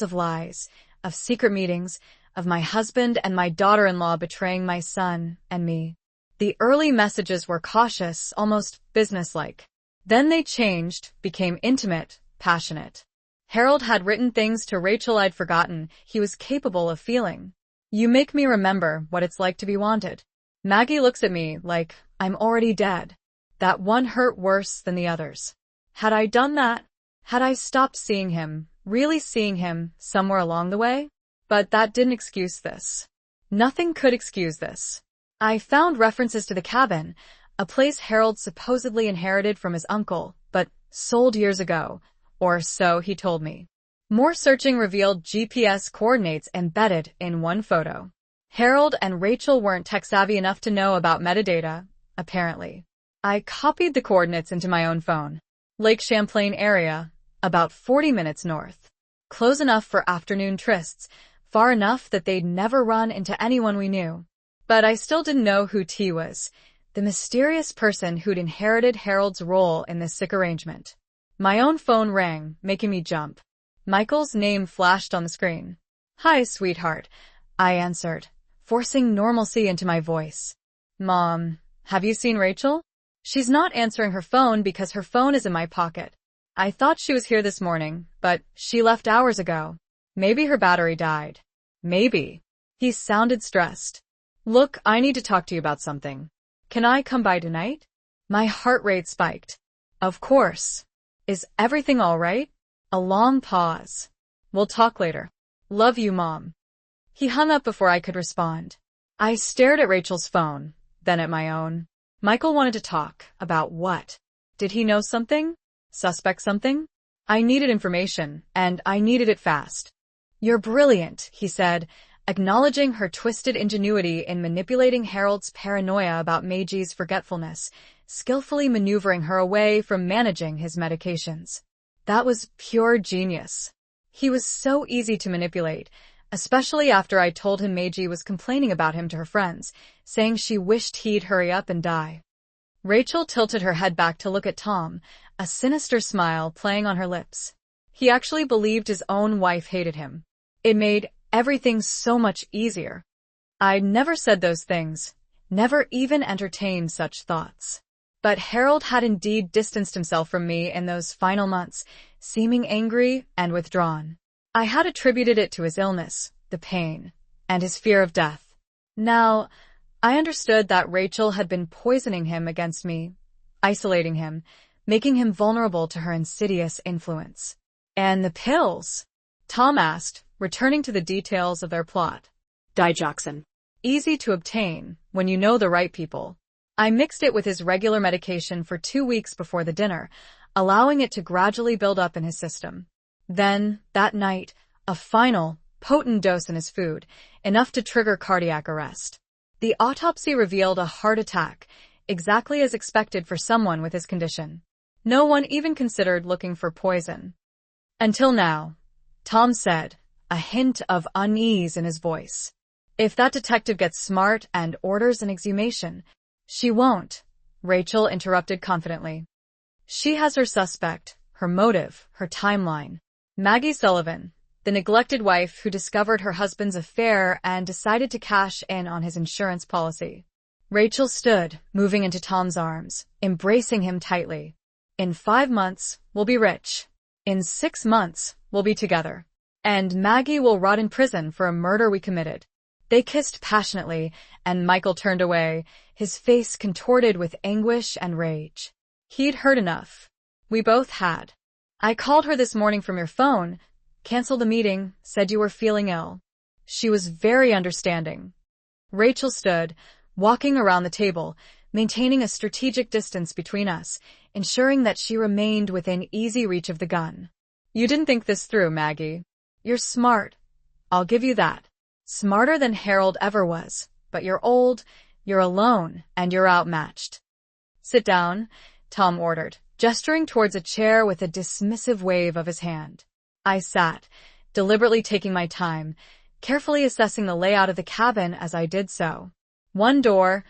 of lies, of secret meetings, of my husband and my daughter-in-law betraying my son and me. The early messages were cautious, almost businesslike. Then they changed, became intimate, passionate. Harold had written things to Rachel I'd forgotten he was capable of feeling. You make me remember what it's like to be wanted. Maggie looks at me like I'm already dead. That one hurt worse than the others. Had I done that? Had I stopped seeing him, really seeing him, somewhere along the way? But that didn't excuse this. Nothing could excuse this. I found references to the cabin, a place Harold supposedly inherited from his uncle, but sold years ago, or so he told me. More searching revealed GPS coordinates embedded in one photo. Harold and Rachel weren't tech-savvy enough to know about metadata, apparently. I copied the coordinates into my own phone. Lake Champlain area, about 40 minutes north. Close enough for afternoon trysts, far enough that they'd never run into anyone we knew. But I still didn't know who T was, the mysterious person who'd inherited Harold's role in this sick arrangement. My own phone rang, making me jump. Michael's name flashed on the screen. Hi, sweetheart, I answered, forcing normalcy into my voice. Mom, have you seen Rachel? She's not answering her phone because her phone is in my pocket. I thought she was here this morning, but she left hours ago. Maybe her battery died. Maybe. He sounded stressed. Look, I need to talk to you about something. Can I come by tonight? My heart rate spiked. Of course. Is everything all right? A long pause. We'll talk later. Love you, Mom. He hung up before I could respond. I stared at Rachel's phone, then at my own. Michael wanted to talk. About what? Did he know something? Suspect something? I needed information, and I needed it fast. You're brilliant, he said, acknowledging her twisted ingenuity in manipulating Harold's paranoia about Meiji forgetfulness, skillfully maneuvering her away from managing his medications. That was pure genius. He was so easy to manipulate, especially after I told him Meiji was complaining about him to her friends, saying she wished he'd hurry up and die. Rachel tilted her head back to look at Tom, a sinister smile playing on her lips. He actually believed his own wife hated him. It made everything so much easier. I'd never said those things, never even entertained such thoughts. But Harold had indeed distanced himself from me in those final months, seeming angry and withdrawn. I had attributed it to his illness, the pain, and his fear of death. Now, I understood that Rachel had been poisoning him against me, isolating him, making him vulnerable to her insidious influence. And the pills? Tom asked, returning to the details of their plot. Digoxin. Easy to obtain when you know the right people. I mixed it with his regular medication for 2 weeks before the dinner, allowing it to gradually build up in his system. Then, that night, a final, potent dose in his food, enough to trigger cardiac arrest. The autopsy revealed a heart attack, exactly as expected for someone with his condition. No one even considered looking for poison. Until now, Tom said, a hint of unease in his voice. If that detective gets smart and orders an exhumation, she won't, Rachel interrupted confidently. She has her suspect, her motive, her timeline. Maggie Sullivan, the neglected wife who discovered her husband's affair and decided to cash in on his insurance policy. Rachel stood, moving into Tom's arms, embracing him tightly. In 5 months, we'll be rich. In 6 months, we'll be together. And Maggie will rot in prison for a murder we committed. They kissed passionately, and Michael turned away, his face contorted with anguish and rage. He'd heard enough. We both had. I called her this morning from your phone, canceled the meeting, said you were feeling ill. She was very understanding. Rachel stood, walking around the table, maintaining a strategic distance between us, ensuring that she remained within easy reach of the gun. You didn't think this through, Maggie. You're smart. I'll give you that. Smarter than Harold ever was, but you're old, you're alone, and you're outmatched. Sit down, Tom ordered, gesturing towards a chair with a dismissive wave of his hand. I sat, deliberately taking my time, carefully assessing the layout of the cabin as I did so. 1 door,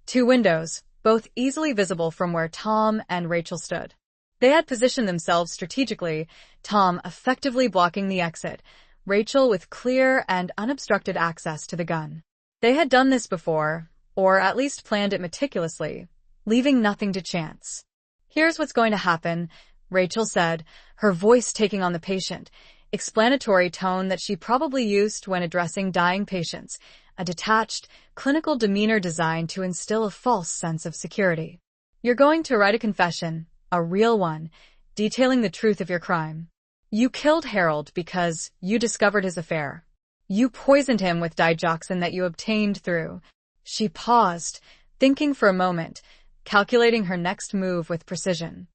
2 windows, both easily visible from where Tom and Rachel stood. They had positioned themselves strategically, Tom effectively blocking the exit, Rachel with clear and unobstructed access to the gun. They had done this before, or at least planned it meticulously, leaving nothing to chance. Here's what's going to happen, Rachel said, her voice taking on the patient, explanatory tone that she probably used when addressing dying patients, a detached, clinical demeanor designed to instill a false sense of security. You're going to write a confession, a real one, detailing the truth of your crime. You killed Harold because you discovered his affair. You poisoned him with digoxin that you obtained through. She paused, thinking for a moment, calculating her next move with precision.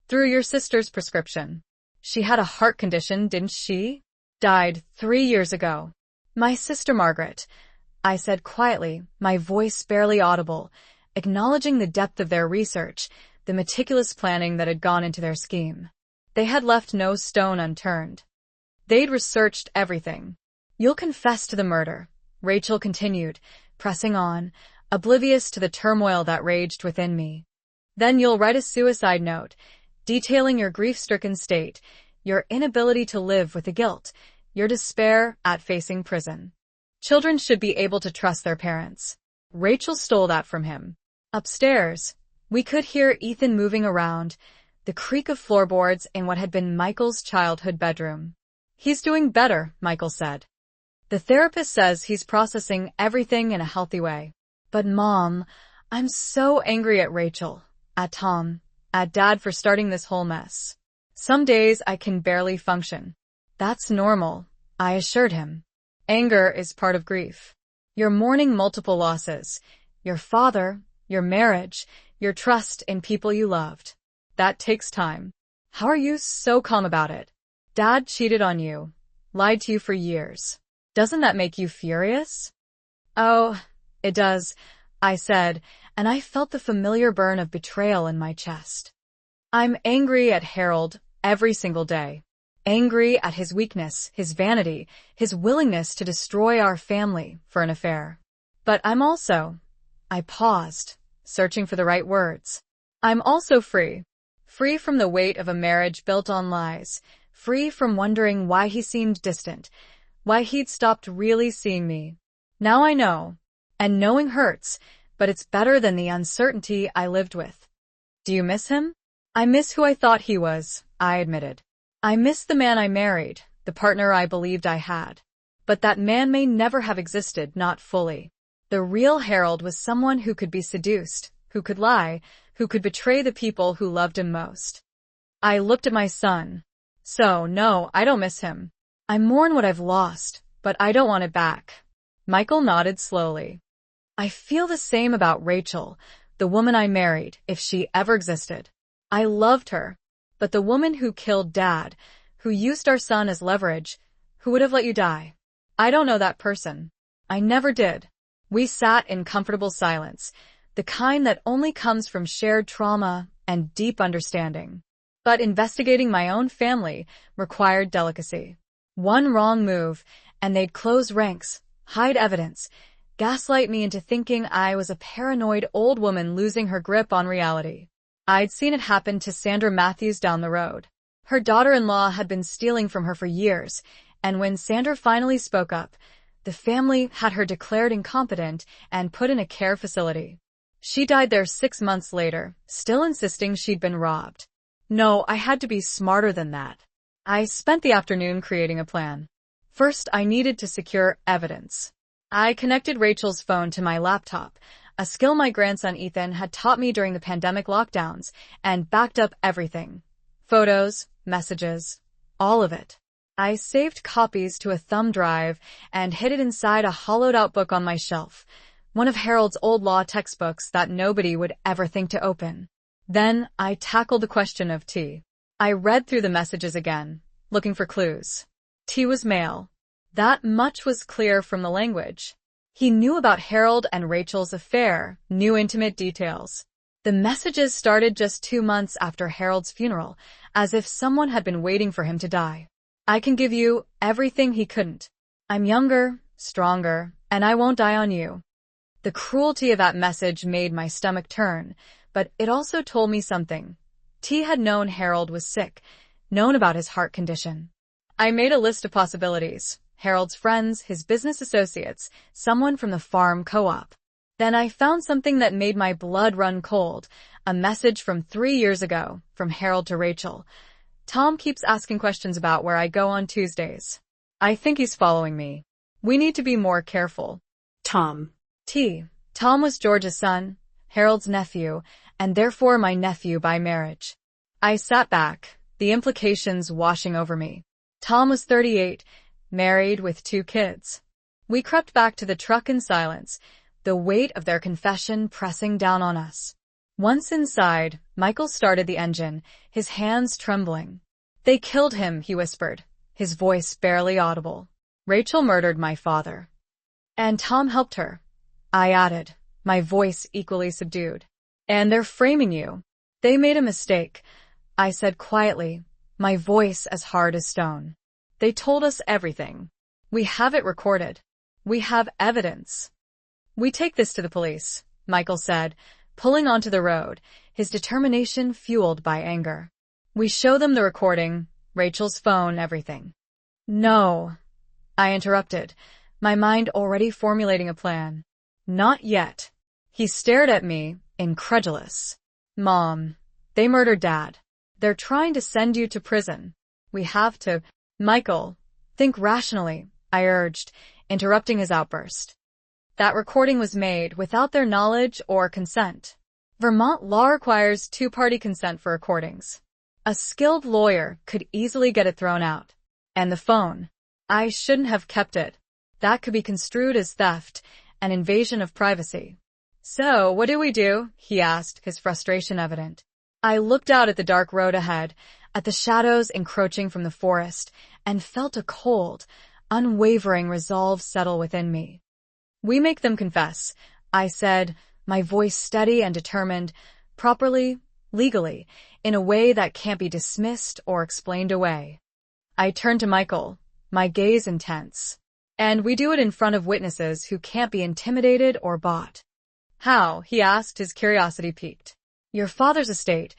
Through your sister's prescription. She had a heart condition, didn't she? Died 3 years ago. My sister Margaret, I said quietly, my voice barely audible, acknowledging the depth of their research, the meticulous planning that had gone into their scheme. They had left no stone unturned. They'd researched everything. You'll confess to the murder, Rachel continued, pressing on, oblivious to the turmoil that raged within me. Then you'll write a suicide note, detailing your grief-stricken state, your inability to live with the guilt, your despair at facing prison. Children should be able to trust their parents. Rachel stole that from him. Upstairs, we could hear Ethan moving around, the creak of floorboards in what had been Michael's childhood bedroom. He's doing better, Michael said. The therapist says he's processing everything in a healthy way. But Mom, I'm so angry at Rachel, at Tom, at Dad for starting this whole mess. Some days I can barely function. That's normal, I assured him. Anger is part of grief. You're mourning multiple losses. Your father, your marriage, your trust in people you loved. That takes time. How are you so calm about it? Dad cheated on you, lied to you for years. Doesn't that make you furious? Oh, it does, I said, and I felt the familiar burn of betrayal in my chest. I'm angry at Harold every single day. Angry at his weakness, his vanity, his willingness to destroy our family for an affair. But I paused, searching for the right words. I'm also free. Free from the weight of a marriage built on lies. Free from wondering why he seemed distant, why he'd stopped really seeing me. Now I know. And knowing hurts, but it's better than the uncertainty I lived with. Do you miss him? I miss who I thought he was, I admitted. I miss the man I married, the partner I believed I had. But that man may never have existed, not fully. The real Harold was someone who could be seduced, who could lie, who could betray the people who loved him most. I looked at my son. So, no, I don't miss him. I mourn what I've lost, but I don't want it back. Michael nodded slowly. I feel the same about Rachel, the woman I married, if she ever existed. I loved her. But the woman who killed Dad, who used our son as leverage, who would have let you die? I don't know that person. I never did. We sat in comfortable silence, the kind that only comes from shared trauma and deep understanding. But investigating my own family required delicacy. One wrong move, and they'd close ranks, hide evidence, gaslight me into thinking I was a paranoid old woman losing her grip on reality. I'd seen it happen to Sandra Matthews down the road. Her daughter-in-law had been stealing from her for years, and when Sandra finally spoke up, the family had her declared incompetent and put in a care facility. She died there 6 months later, still insisting she'd been robbed. No, I had to be smarter than that. I spent the afternoon creating a plan. First, I needed to secure evidence. I connected Rachel's phone to my laptop, a skill my grandson Ethan had taught me during the pandemic lockdowns, and backed up everything. Photos, messages, all of it. I saved copies to a thumb drive and hid it inside a hollowed-out book on my shelf, one of Harold's old law textbooks that nobody would ever think to open. Then I tackled the question of T. I read through the messages again, looking for clues. T was male. That much was clear from the language. He knew about Harold and Rachel's affair, knew intimate details. The messages started just 2 months after Harold's funeral, as if someone had been waiting for him to die. I can give you everything he couldn't. I'm younger, stronger, and I won't die on you. The cruelty of that message made my stomach turn, but it also told me something. T had known Harold was sick, known about his heart condition. I made a list of possibilities. Harold's friends, his business associates, someone from the farm co-op. Then I found something that made my blood run cold, a message from 3 years ago, from Harold to Rachel. Tom keeps asking questions about where I go on Tuesdays. I think he's following me. We need to be more careful. Tom. T. Tom was George's son, Harold's nephew, and therefore my nephew by marriage. I sat back, the implications washing over me. Tom was 38, married with 2 kids. We crept back to the truck in silence, the weight of their confession pressing down on us. Once inside, Michael started the engine, his hands trembling. They killed him, he whispered, his voice barely audible. Rachel murdered my father. And Tom helped her, I added, my voice equally subdued. And they're framing you. They made a mistake, I said quietly, my voice as hard as stone. They told us everything. We have it recorded. We have evidence. We take this to the police, Michael said, pulling onto the road, his determination fueled by anger. We show them the recording, Rachel's phone, everything. No, I interrupted, my mind already formulating a plan. Not yet. He stared at me, incredulous. Mom, they murdered Dad. They're trying to send you to prison. We have to. Michael, think rationally, I urged, interrupting his outburst. That recording was made without their knowledge or consent. Vermont law requires 2-party consent for recordings. A skilled lawyer could easily get it thrown out. And the phone. I shouldn't have kept it. That could be construed as theft, an invasion of privacy. So, what do? He asked, his frustration evident. I looked out at the dark road ahead, at the shadows encroaching from the forest, and felt a cold, unwavering resolve settle within me. We make them confess, I said, my voice steady and determined, properly, legally, in a way that can't be dismissed or explained away. I turned to Michael, my gaze intense. And we do it in front of witnesses who can't be intimidated or bought. How? He asked, his curiosity piqued. Your father's estate,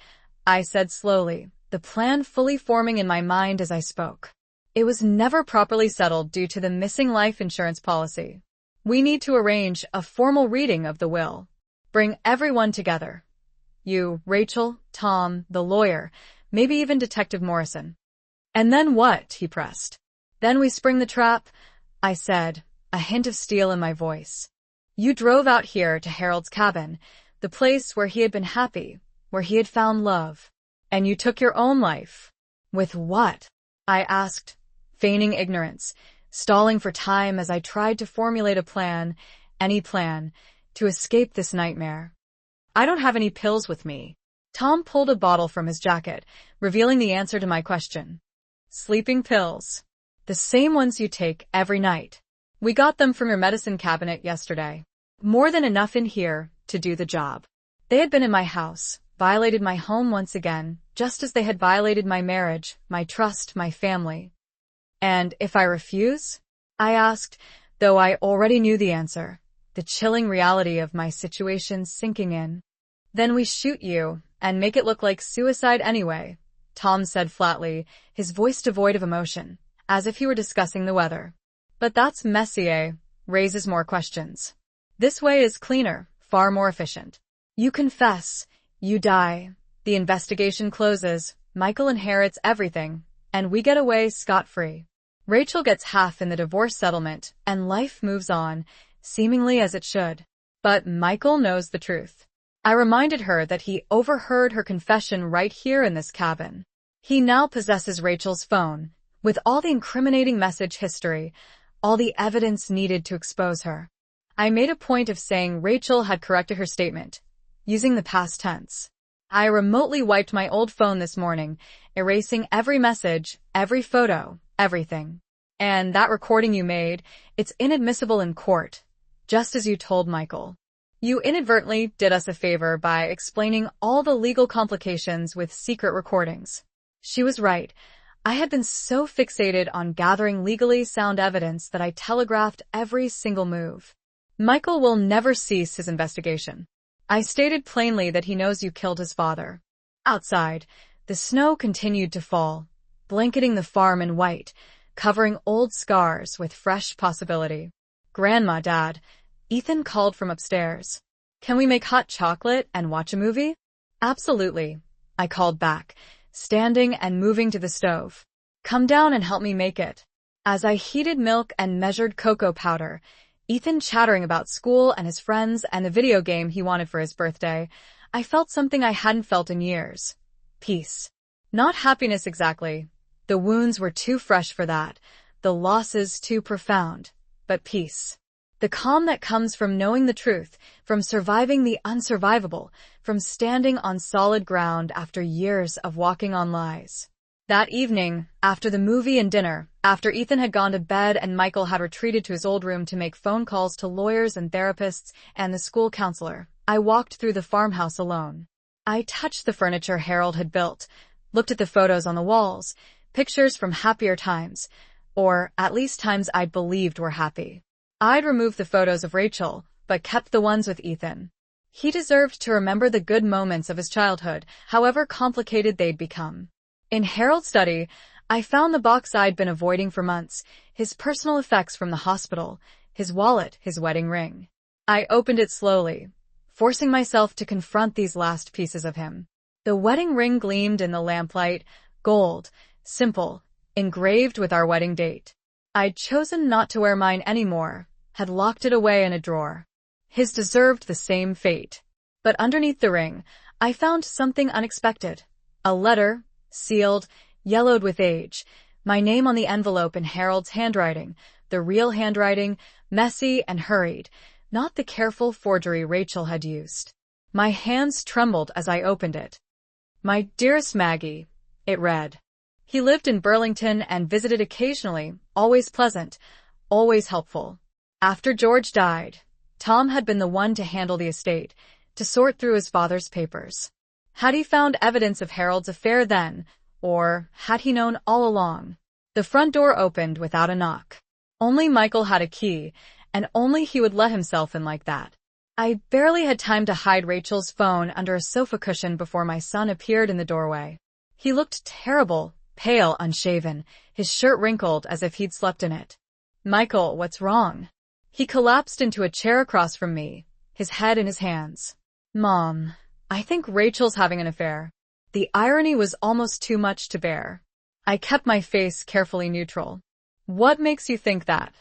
I said slowly, the plan fully forming in my mind as I spoke. It was never properly settled due to the missing life insurance policy. We need to arrange a formal reading of the will. Bring everyone together. You, Rachel, Tom, the lawyer, maybe even Detective Morrison. And then what? He pressed. Then we spring the trap, I said, a hint of steel in my voice. You drove out here to Harold's cabin, the place where he had been happy, where he had found love. And you took your own life. With what? I asked, feigning ignorance, stalling for time as I tried to formulate a plan, any plan, to escape this nightmare. I don't have any pills with me. Tom pulled a bottle from his jacket, revealing the answer to my question. Sleeping pills. The same ones you take every night. We got them from your medicine cabinet yesterday. More than enough in here to do the job. They had been in my house, violated my home once again, just as they had violated my marriage, my trust, my family. And if I refuse? I asked, though I already knew the answer, the chilling reality of my situation sinking in. Then we shoot you, and make it look like suicide anyway, Tom said flatly, his voice devoid of emotion, as if he were discussing the weather. But that's messy, eh? Raises more questions. This way is cleaner, far more efficient. You confess, you die, the investigation closes, Michael inherits everything, and we get away scot-free. Rachel gets half in the divorce settlement, and life moves on, seemingly as it should. But Michael knows the truth. I reminded her that he overheard her confession right here in this cabin. He now possesses Rachel's phone, with all the incriminating message history, all the evidence needed to expose her. I made a point of saying Rachel had corrected her statement, using the past tense. I remotely wiped my old phone this morning, erasing every message, every photo, everything. And that recording you made, it's inadmissible in court, just as you told Michael. You inadvertently did us a favor by explaining all the legal complications with secret recordings. She was right. I had been so fixated on gathering legally sound evidence that I telegraphed every single move. Michael will never cease his investigation. I stated plainly that he knows you killed his father. Outside, the snow continued to fall, blanketing the farm in white, covering old scars with fresh possibility. Grandma, Dad, Ethan called from upstairs. Can we make hot chocolate and watch a movie? Absolutely, I called back, standing and moving to the stove. Come down and help me make it. As I heated milk and measured cocoa powder, Ethan chattering about school and his friends and the video game he wanted for his birthday, I felt something I hadn't felt in years. Peace. Not happiness exactly. The wounds were too fresh for that, the losses too profound, but peace. The calm that comes from knowing the truth, from surviving the unsurvivable, from standing on solid ground after years of walking on lies. That evening, after the movie and dinner, after Ethan had gone to bed and Michael had retreated to his old room to make phone calls to lawyers and therapists and the school counselor, I walked through the farmhouse alone. I touched the furniture Harold had built, looked at the photos on the walls, pictures from happier times, or at least times I'd believed were happy. I'd removed the photos of Rachel, but kept the ones with Ethan. He deserved to remember the good moments of his childhood, however complicated they'd become. In Harold's study, I found the box I'd been avoiding for months, his personal effects from the hospital, his wallet, his wedding ring. I opened it slowly, forcing myself to confront these last pieces of him. The wedding ring gleamed in the lamplight, gold, simple, engraved with our wedding date. I'd chosen not to wear mine anymore, had locked it away in a drawer. His deserved the same fate. But underneath the ring, I found something unexpected. A letter, sealed, yellowed with age, my name on the envelope in Harold's handwriting, the real handwriting, messy and hurried, not the careful forgery Rachel had used. My hands trembled as I opened it. My dearest Maggie, it read. He lived in Burlington and visited occasionally, always pleasant, always helpful. After George died, Tom had been the one to handle the estate, to sort through his father's papers. Had he found evidence of Harold's affair then, or had he known all along? The front door opened without a knock. Only Michael had a key, and only he would let himself in like that. I barely had time to hide Rachel's phone under a sofa cushion before my son appeared in the doorway. He looked terrible, pale, unshaven, his shirt wrinkled as if he'd slept in it. Michael, what's wrong? He collapsed into a chair across from me, his head in his hands. Mom, I think Rachel's having an affair. The irony was almost too much to bear. I kept my face carefully neutral. What makes you think that?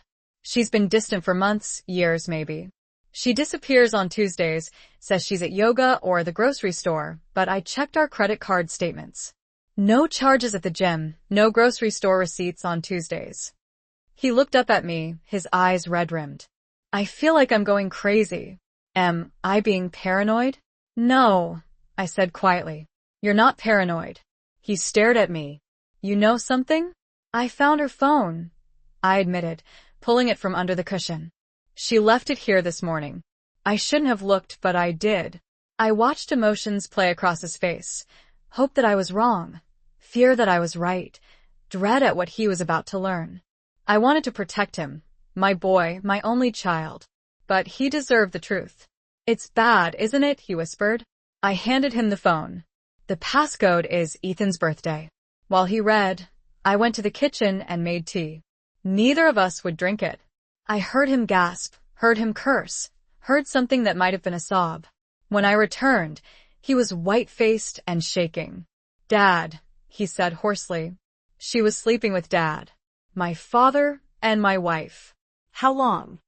She's been distant for months, years maybe. She disappears on Tuesdays, says she's at yoga or the grocery store, but I checked our credit card statements. No charges at the gym, no grocery store receipts on Tuesdays. He looked up at me, his eyes red-rimmed. I feel like I'm going crazy. Am I being paranoid? No, I said quietly. You're not paranoid. He stared at me. You know something? I found her phone, I admitted, pulling it from under the cushion. She left it here this morning. I shouldn't have looked, but I did. I watched emotions play across his face. Hope that I was wrong. Fear that I was right. Dread at what he was about to learn. I wanted to protect him. My boy, my only child. But he deserved the truth. It's bad, isn't it? He whispered. I handed him the phone. The passcode is Ethan's birthday. While he read, I went to the kitchen and made tea. Neither of us would drink it. I heard him gasp, heard him curse, heard something that might have been a sob. When I returned, he was white-faced and shaking. Dad, he said hoarsely. She was sleeping with Dad. My father and my wife. How long?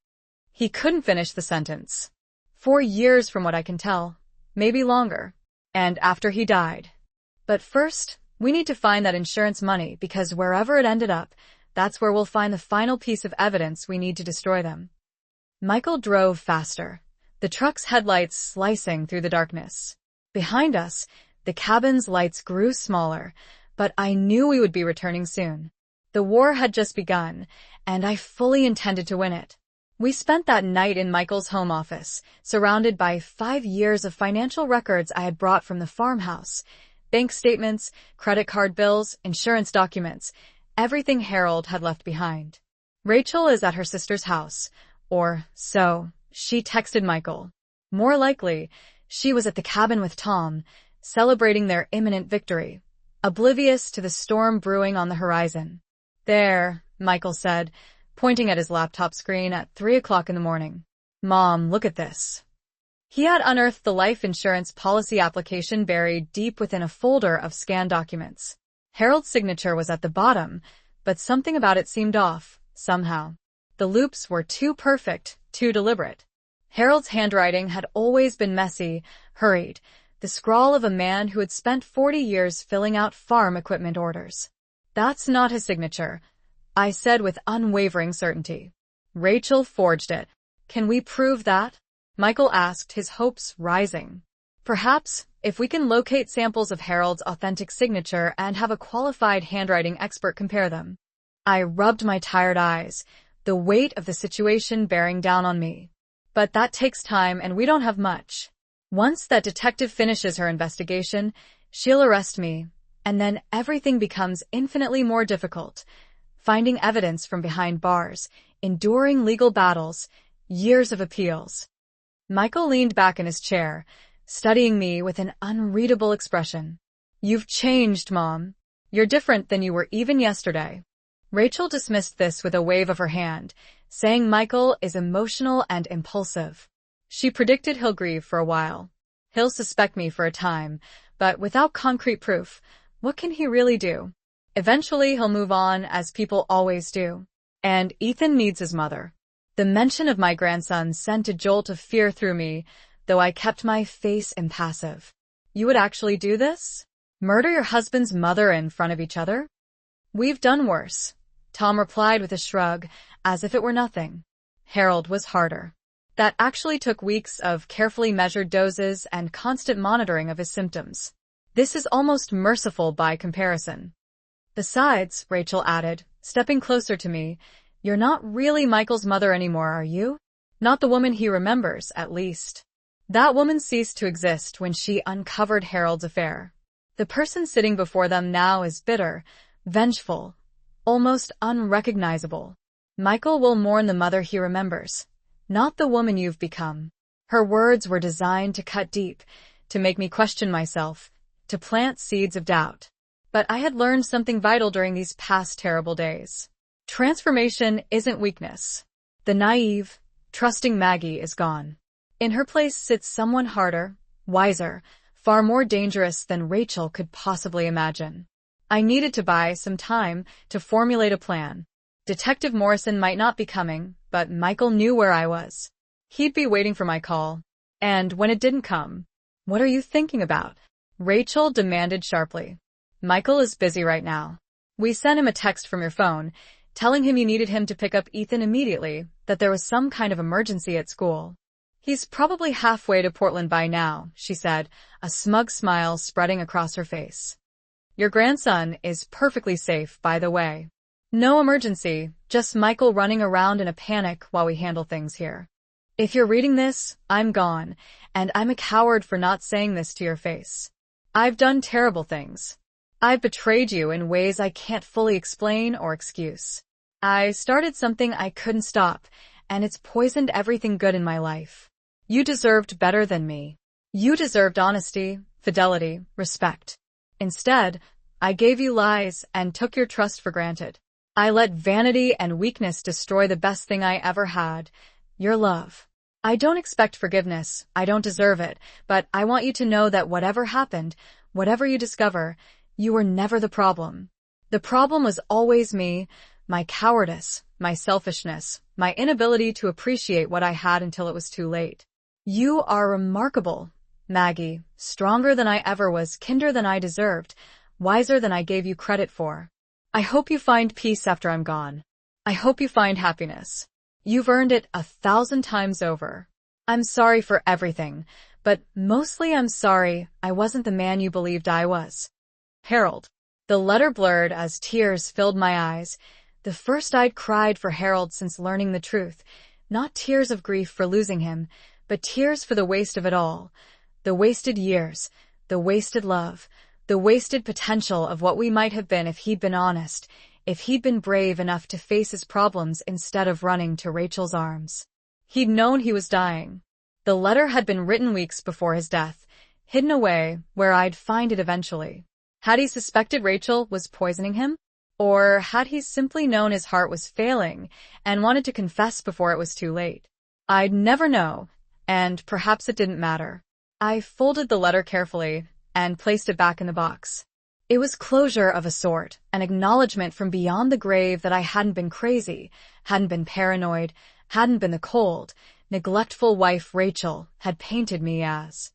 He couldn't finish the sentence. 4 years from what I can tell. Maybe longer. And after he died. But first, we need to find that insurance money because wherever it ended up, that's where we'll find the final piece of evidence we need to destroy them. Michael drove faster, the truck's headlights slicing through the darkness. Behind us, the cabin's lights grew smaller, but I knew we would be returning soon. The war had just begun, and I fully intended to win it. We spent that night in Michael's home office, surrounded by 5 years of financial records I had brought from the farmhouse. Bank statements, credit card bills, insurance documents, everything Harold had left behind. Rachel is at her sister's house, or so she texted Michael. More likely, she was at the cabin with Tom, celebrating their imminent victory, oblivious to the storm brewing on the horizon. There, Michael said, pointing at his laptop screen at 3 o'clock in the morning. Mom, look at this. He had unearthed the life insurance policy application buried deep within a folder of scanned documents. Harold's signature was at the bottom, but something about it seemed off, somehow. The loops were too perfect, too deliberate. Harold's handwriting had always been messy, hurried, the scrawl of a man who had spent 40 years filling out farm equipment orders. That's not his signature, I said with unwavering certainty. Rachel forged it. Can we prove that? Michael asked, his hopes rising. Perhaps, if we can locate samples of Harold's authentic signature and have a qualified handwriting expert compare them. I rubbed my tired eyes, the weight of the situation bearing down on me. But that takes time and we don't have much. Once that detective finishes her investigation, she'll arrest me, and then everything becomes infinitely more difficult. Finding evidence from behind bars, enduring legal battles, years of appeals. Michael leaned back in his chair, studying me with an unreadable expression. You've changed, Mom. You're different than you were even yesterday. Rachel dismissed this with a wave of her hand, saying Michael is emotional and impulsive. She predicted he'll grieve for a while. He'll suspect me for a time, but without concrete proof, what can he really do? Eventually he'll move on, as people always do. And Ethan needs his mother. The mention of my grandson sent a jolt of fear through me, though I kept my face impassive. You would actually do this? Murder your husband's mother in front of each other? We've done worse, Tom replied with a shrug, as if it were nothing. Harold was harder. That actually took weeks of carefully measured doses and constant monitoring of his symptoms. This is almost merciful by comparison. Besides, Rachel added, stepping closer to me, you're not really Michael's mother anymore, are you? Not the woman he remembers, at least. That woman ceased to exist when she uncovered Harold's affair. The person sitting before them now is bitter, vengeful, almost unrecognizable. Michael will mourn the mother he remembers, not the woman you've become. Her words were designed to cut deep, to make me question myself, to plant seeds of doubt. But I had learned something vital during these past terrible days. Transformation isn't weakness. The naive, trusting Maggie is gone. In her place sits someone harder, wiser, far more dangerous than Rachel could possibly imagine. I needed to buy some time to formulate a plan. Detective Morrison might not be coming, but Michael knew where I was. He'd be waiting for my call. And when it didn't come, what are you thinking about? Rachel demanded sharply. Michael is busy right now. We sent him a text from your phone, telling him you needed him to pick up Ethan immediately, that there was some kind of emergency at school. He's probably halfway to Portland by now, she said, a smug smile spreading across her face. Your grandson is perfectly safe, by the way. No emergency, just Michael running around in a panic while we handle things here. If you're reading this, I'm gone, and I'm a coward for not saying this to your face. I've done terrible things. I've betrayed you in ways I can't fully explain or excuse. I started something I couldn't stop, and it's poisoned everything good in my life. You deserved better than me. You deserved honesty, fidelity, respect. Instead, I gave you lies and took your trust for granted. I let vanity and weakness destroy the best thing I ever had, your love. I don't expect forgiveness, I don't deserve it, but I want you to know that whatever happened, whatever you discover, you were never the problem. The problem was always me, my cowardice, my selfishness, my inability to appreciate what I had until it was too late. You are remarkable, Maggie, stronger than I ever was, kinder than I deserved, wiser than I gave you credit for. I hope you find peace after I'm gone. I hope you find happiness. You've earned it 1,000 times over. I'm sorry for everything, but mostly I'm sorry I wasn't the man you believed I was. Harold. The letter blurred as tears filled my eyes. The first I'd cried for Harold since learning the truth. Not tears of grief for losing him, but tears for the waste of it all. The wasted years, the wasted love, the wasted potential of what we might have been if he'd been honest, if he'd been brave enough to face his problems instead of running to Rachel's arms. He'd known he was dying. The letter had been written weeks before his death, hidden away where I'd find it eventually. Had he suspected Rachel was poisoning him? Or had he simply known his heart was failing and wanted to confess before it was too late? I'd never know, and perhaps it didn't matter. I folded the letter carefully and placed it back in the box. It was closure of a sort, an acknowledgement from beyond the grave that I hadn't been crazy, hadn't been paranoid, hadn't been the cold, neglectful wife Rachel had painted me as.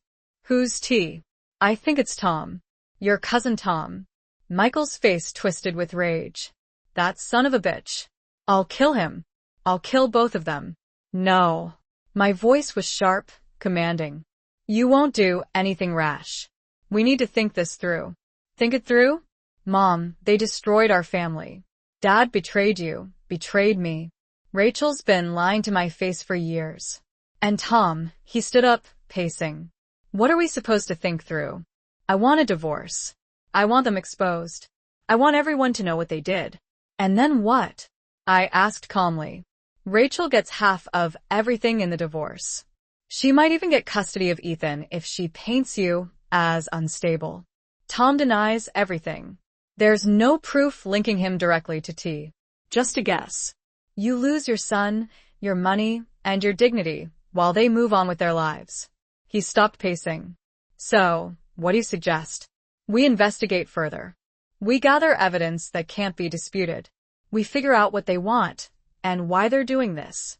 Who's T? I think it's Tom. Your cousin Tom. Michael's face twisted with rage. That son of a bitch. I'll kill him. I'll kill both of them. No. My voice was sharp, commanding. You won't do anything rash. We need to think this through. Think it through? Mom, they destroyed our family. Dad betrayed you, betrayed me. Rachel's been lying to my face for years. And Tom, he stood up, pacing. What are we supposed to think through? I want a divorce. I want them exposed. I want everyone to know what they did. And then what? I asked calmly. Rachel gets half of everything in the divorce. She might even get custody of Ethan if she paints you as unstable. Tom denies everything. There's no proof linking him directly to T. Just a guess. You lose your son, your money, and your dignity while they move on with their lives. He stopped pacing. So, what do you suggest? We investigate further. We gather evidence that can't be disputed. We figure out what they want and why they're doing this.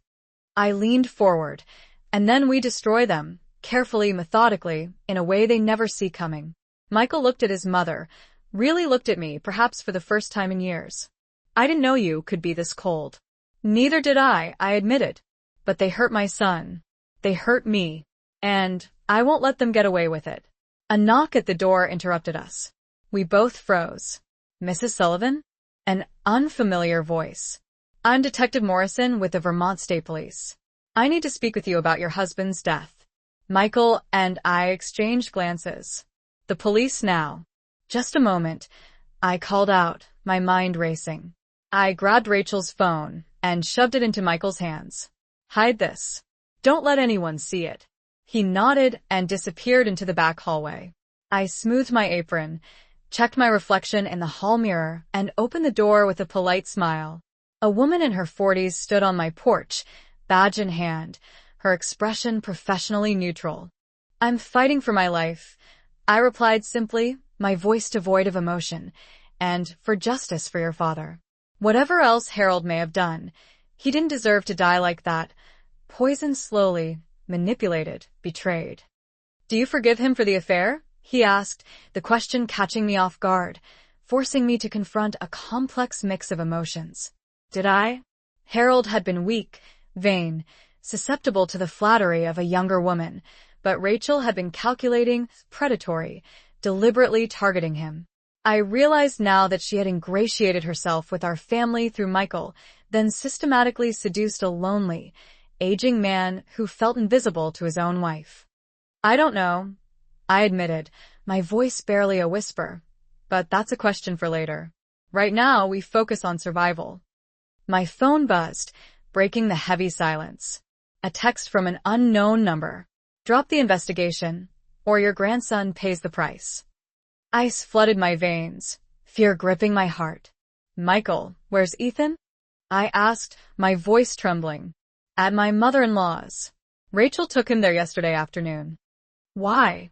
I leaned forward, and then we destroy them, carefully, methodically, in a way they never see coming. Michael looked at his mother, really looked at me, perhaps for the first time in years. I didn't know you could be this cold. Neither did I admitted. But they hurt my son. They hurt me. And I won't let them get away with it. A knock at the door interrupted us. We both froze. Mrs. Sullivan? An unfamiliar voice. I'm Detective Morrison with the Vermont State Police. I need to speak with you about your husband's death. Michael and I exchanged glances. The police now. Just a moment. I called out, my mind racing. I grabbed Rachel's phone and shoved it into Michael's hands. Hide this. Don't let anyone see it. He nodded and disappeared into the back hallway. I smoothed my apron, checked my reflection in the hall mirror, and opened the door with a polite smile. A woman in her 40s stood on my porch, badge in hand, her expression professionally neutral. I'm fighting for my life, I replied simply, my voice devoid of emotion, and for justice for your father. Whatever else Harold may have done, he didn't deserve to die like that, Poisoned slowly, manipulated, betrayed. "Do you forgive him for the affair?" he asked, the question catching me off guard, forcing me to confront a complex mix of emotions. Did I? Harold had been weak, vain, susceptible to the flattery of a younger woman, but Rachel had been calculating, predatory, deliberately targeting him. I realized now that she had ingratiated herself with our family through Michael, then systematically seduced a lonely, aging man who felt invisible to his own wife. "I don't know," I admitted, my voice barely a whisper. "But that's a question for later. Right now, we focus on survival." My phone buzzed, breaking the heavy silence. A text from an unknown number. "Drop the investigation, or your grandson pays the price." Ice flooded my veins, fear gripping my heart. "Michael, where's Ethan?" I asked, my voice trembling. "At my mother-in-law's. Rachel took him there yesterday afternoon." "Why?"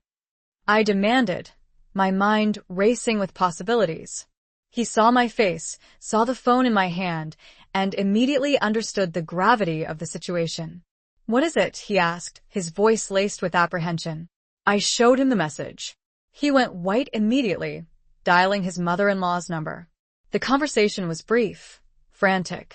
I demanded, my mind racing with possibilities. He saw my face, saw the phone in my hand, and immediately understood the gravity of the situation. "What is it?" he asked, his voice laced with apprehension. I showed him the message. He went white immediately, dialing his mother-in-law's number. The conversation was brief, frantic.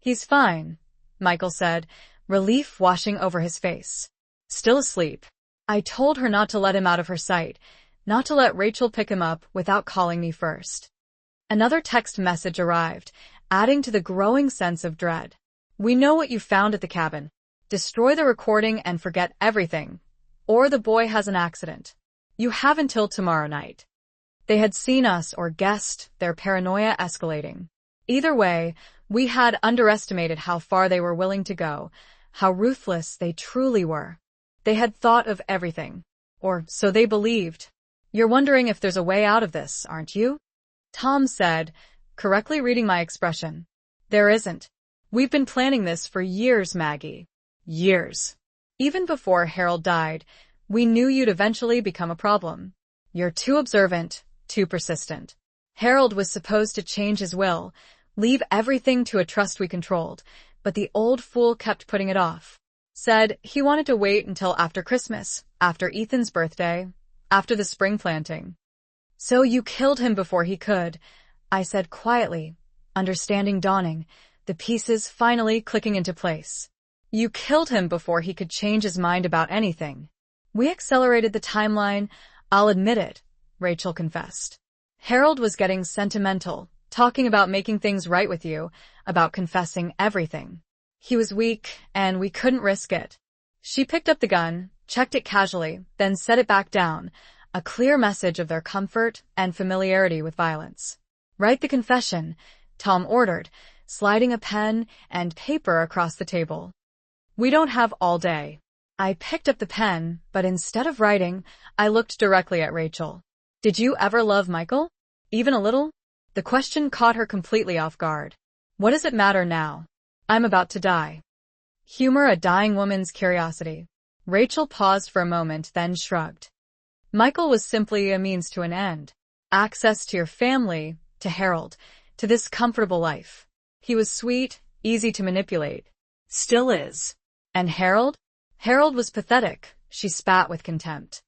"He's fine," Michael said, relief washing over his face. "Still asleep." I told her not to let him out of her sight, not to let Rachel pick him up without calling me first. Another text message arrived, adding to the growing sense of dread. "We know what you found at the cabin. Destroy the recording and forget everything, or the boy has an accident. You have until tomorrow night." They had seen us or guessed, their paranoia escalating. Either way, we had underestimated how far they were willing to go, how ruthless they truly were. They had thought of everything. Or so they believed. "You're wondering if there's a way out of this, aren't you?" Tom said, correctly reading my expression. "There isn't. We've been planning this for years, Maggie. Years. Even before Harold died, we knew you'd eventually become a problem. You're too observant, too persistent. Harold was supposed to change his will, leave everything to a trust we controlled, but the old fool kept putting it off. Said he wanted to wait until after Christmas, after Ethan's birthday, after the spring planting. So you killed him before he could," I said quietly, understanding dawning, the pieces finally clicking into place. "You killed him before he could change his mind about anything." "We accelerated the timeline, I'll admit it," Rachel confessed. "Harold was getting sentimental, talking about making things right with you, about confessing everything. He was weak, and we couldn't risk it." She picked up the gun, checked it casually, then set it back down, a clear message of their comfort and familiarity with violence. "Write the confession," Tom ordered, sliding a pen and paper across the table. "We don't have all day." I picked up the pen, but instead of writing, I looked directly at Rachel. "Did you ever love Michael? Even a little?" The question caught her completely off guard. "What does it matter now? I'm about to die." Humor a dying woman's curiosity. Rachel paused for a moment, then shrugged. "Michael was simply a means to an end. Access to your family, to Harold, to this comfortable life. He was sweet, easy to manipulate. Still is. And Harold? Harold was pathetic," she spat with contempt.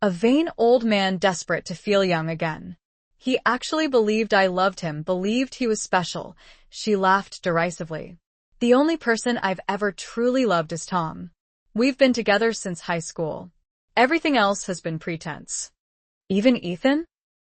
"A vain old man desperate to feel young again. He actually believed I loved him, believed he was special," she laughed derisively. "The only person I've ever truly loved is Tom. We've been together since high school. Everything else has been pretense." "Even Ethan?"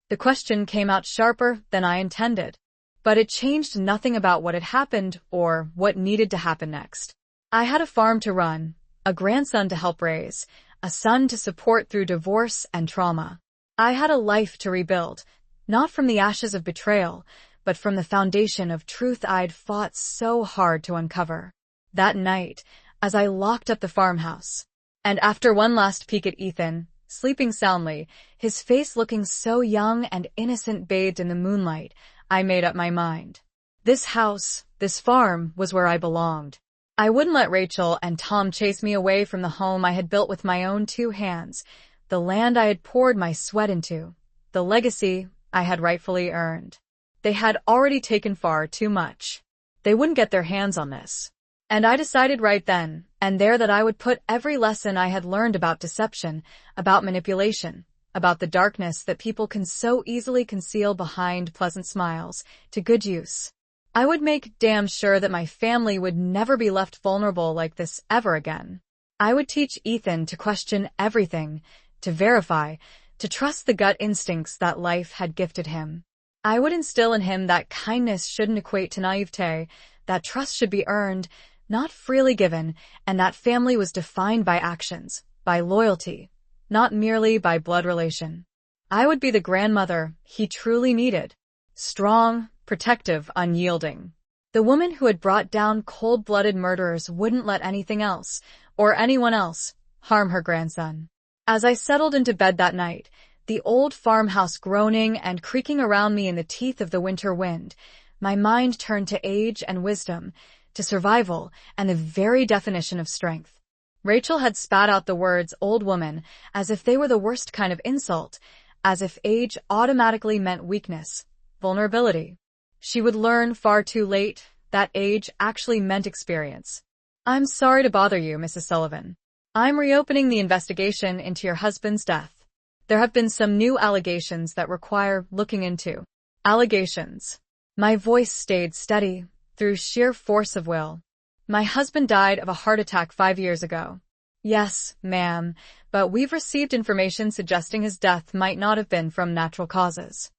The question came out sharper than I intended, but it changed nothing about what had happened or what needed to happen next. I had a farm to run, a grandson to help raise, a son to support through divorce and trauma. I had a life to rebuild, not from the ashes of betrayal, but from the foundation of truth I'd fought so hard to uncover. That night, as I locked up the farmhouse, and after one last peek at Ethan, sleeping soundly, his face looking so young and innocent bathed in the moonlight, I made up my mind. This house, this farm, was where I belonged. I wouldn't let Rachel and Tom chase me away from the home I had built with my own two hands, the land I had poured my sweat into, the legacy I had rightfully earned. They had already taken far too much. They wouldn't get their hands on this. And I decided right then and there that I would put every lesson I had learned about deception, about manipulation, about the darkness that people can so easily conceal behind pleasant smiles, to good use. I would make damn sure that my family would never be left vulnerable like this ever again. I would teach Ethan to question everything, to verify, to trust the gut instincts that life had gifted him. I would instill in him that kindness shouldn't equate to naivete, that trust should be earned, not freely given, and that family was defined by actions, by loyalty, not merely by blood relation. I would be the grandmother he truly needed. Strong, protective, unyielding. The woman who had brought down cold-blooded murderers wouldn't let anything else, or anyone else, harm her grandson. As I settled into bed that night, the old farmhouse groaning and creaking around me in the teeth of the winter wind, my mind turned to age and wisdom, to survival and the very definition of strength. Rachel had spat out the words "old woman" as if they were the worst kind of insult, as if age automatically meant weakness, vulnerability. She would learn far too late that age actually meant experience. "I'm sorry to bother you, Mrs. Sullivan. I'm reopening the investigation into your husband's death. There have been some new allegations that require looking into." Allegations. My voice stayed steady through sheer force of will. "My husband died of a heart attack 5 years ago." "Yes, ma'am, but we've received information suggesting his death might not have been from natural causes."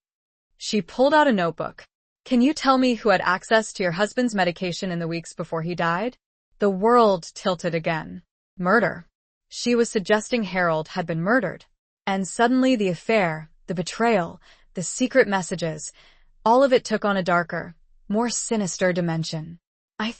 She pulled out a notebook. "Can you tell me who had access to your husband's medication in the weeks before he died?" The world tilted again. Murder. She was suggesting Harold had been murdered. And suddenly the affair, the betrayal, the secret messages, all of it took on a darker, more sinister dimension. I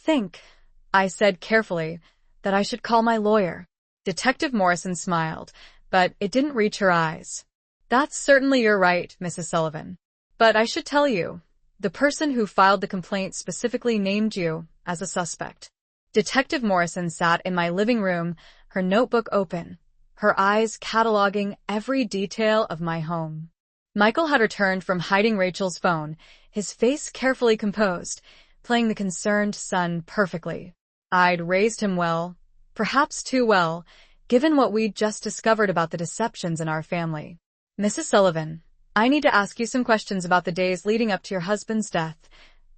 said carefully, that I should call my lawyer." Detective Morrison smiled, but it didn't reach her eyes. "That's certainly your right, Mrs. Sullivan. But I should tell you, the person who filed the complaint specifically named you as a suspect." Detective Morrison sat in my living room, her notebook open, her eyes cataloging every detail of my home. Michael had returned from hiding Rachel's phone, his face carefully composed, playing the concerned son perfectly. I'd raised him well, perhaps too well, given what we'd just discovered about the deceptions in our family. "Mrs. Sullivan, I need to ask you some questions about the days leading up to your husband's death,"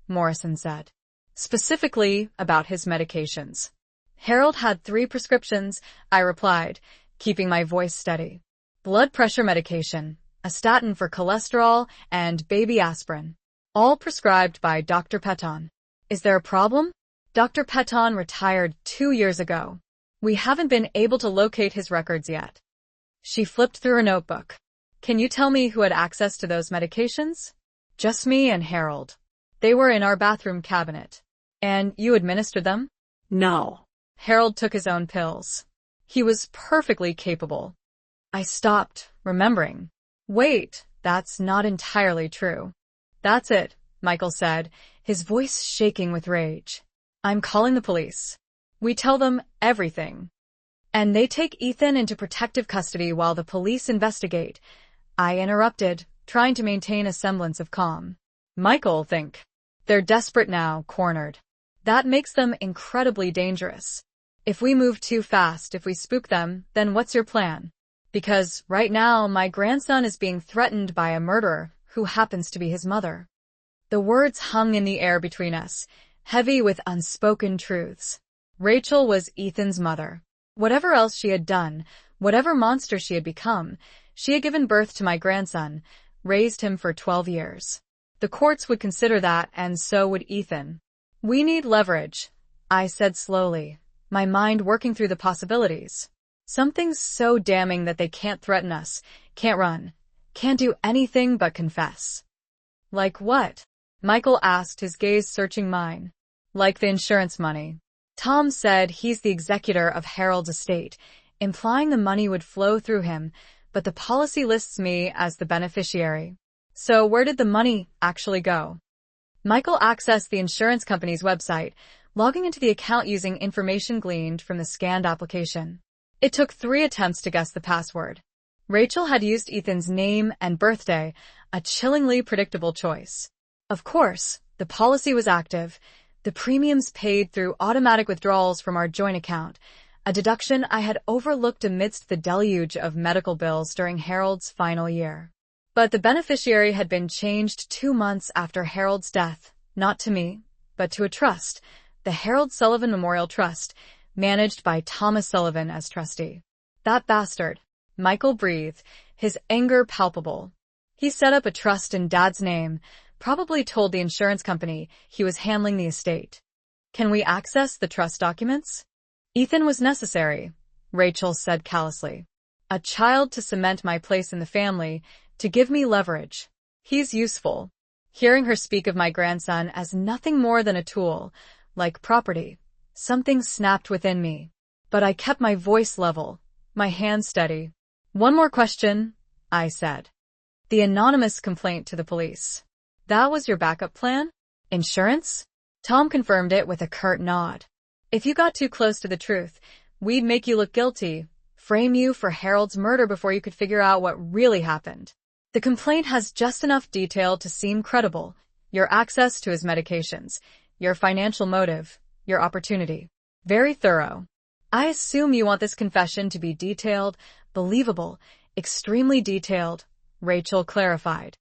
Morrison said. "Specifically about his medications." "Harold had 3 prescriptions," I replied, keeping my voice steady. "Blood pressure medication, a statin for cholesterol, and baby aspirin. All prescribed by Dr. Peton. Is there a problem?" "Dr. Peton retired 2 years ago. We haven't been able to locate his records yet." She flipped through her notebook. "Can you tell me who had access to those medications?" "Just me and Harold. They were in our bathroom cabinet." "And you administered them?" No. "Harold took his own pills. He was perfectly capable." I stopped, remembering. "Wait, that's not entirely true." "That's it," Michael said, his voice shaking with rage. "I'm calling the police. We tell them everything. And they take Ethan into protective custody while the police investigate." I interrupted, trying to maintain a semblance of calm. "Michael, think. They're desperate now, cornered. That makes them incredibly dangerous. If we move too fast, if we spook them, then what's your plan? Because right now my grandson is being threatened by a murderer who happens to be his mother." The words hung in the air between us, heavy with unspoken truths. Rachel was Ethan's mother. Whatever else she had done, whatever monster she had become, she had given birth to my grandson, raised him for 12 years. The courts would consider that, and so would Ethan. "We need leverage," I said slowly, my mind working through the possibilities. "Something so damning that they can't threaten us, can't run, can't do anything but confess." "Like what?" Michael asked, his gaze searching mine. "Like the insurance money. Tom said he's the executor of Harold's estate, implying the money would flow through him, but the policy lists me as the beneficiary." "So where did the money actually go?" Michael accessed the insurance company's website, logging into the account using information gleaned from the scanned application. It took 3 attempts to guess the password. Rachel had used Ethan's name and birthday, a chillingly predictable choice. Of course, the policy was active. The premiums paid through automatic withdrawals from our joint account, a deduction I had overlooked amidst the deluge of medical bills during Harold's final year. But the beneficiary had been changed 2 months after Harold's death, not to me, but to a trust, the Harold Sullivan Memorial Trust, managed by Thomas Sullivan as trustee. That bastard. Michael breathed, his anger palpable. He set up a trust in Dad's name, probably told the insurance company he was handling the estate. Can we access the trust documents? Ethan was necessary, Rachel said callously. A child to cement my place in the family, to give me leverage. He's useful. Hearing her speak of my grandson as nothing more than a tool, like property, something snapped within me. But I kept my voice level, my hand steady. One more question, I said. The anonymous complaint to the police. That was your backup plan? Insurance? Tom confirmed it with a curt nod. If you got too close to the truth, we'd make you look guilty, frame you for Harold's murder before you could figure out what really happened. The complaint has just enough detail to seem credible. Your access to his medications, your financial motive, your opportunity. Very thorough. I assume you want this confession to be detailed, believable, extremely detailed, Rachel clarified.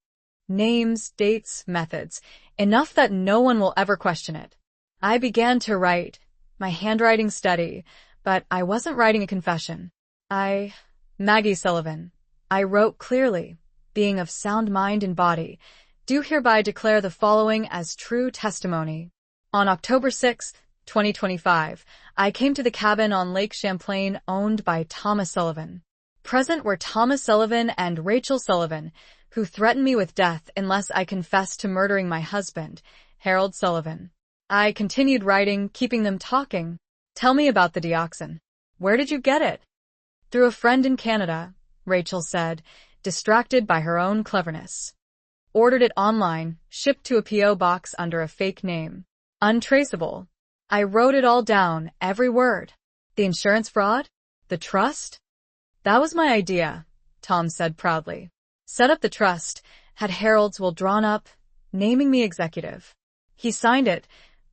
Names, dates, methods, enough that no one will ever question it. I began to write, my handwriting steady, but I wasn't writing a confession. Maggie Sullivan. I wrote clearly, being of sound mind and body, do hereby declare the following as true testimony. On October 6, 2025, I came to the cabin on Lake Champlain owned by Thomas Sullivan. Present were Thomas Sullivan and Rachel Sullivan, who threatened me with death unless I confessed to murdering my husband, Harold Sullivan. I continued writing, keeping them talking. Tell me about the dioxin. Where did you get it? Through a friend in Canada, Rachel said, distracted by her own cleverness. Ordered it online, shipped to a P.O. box under a fake name. Untraceable. I wrote it all down, every word. The insurance fraud? The trust? That was my idea, Tom said proudly. Set up the trust, had Harold's will drawn up, naming me executive. He signed it,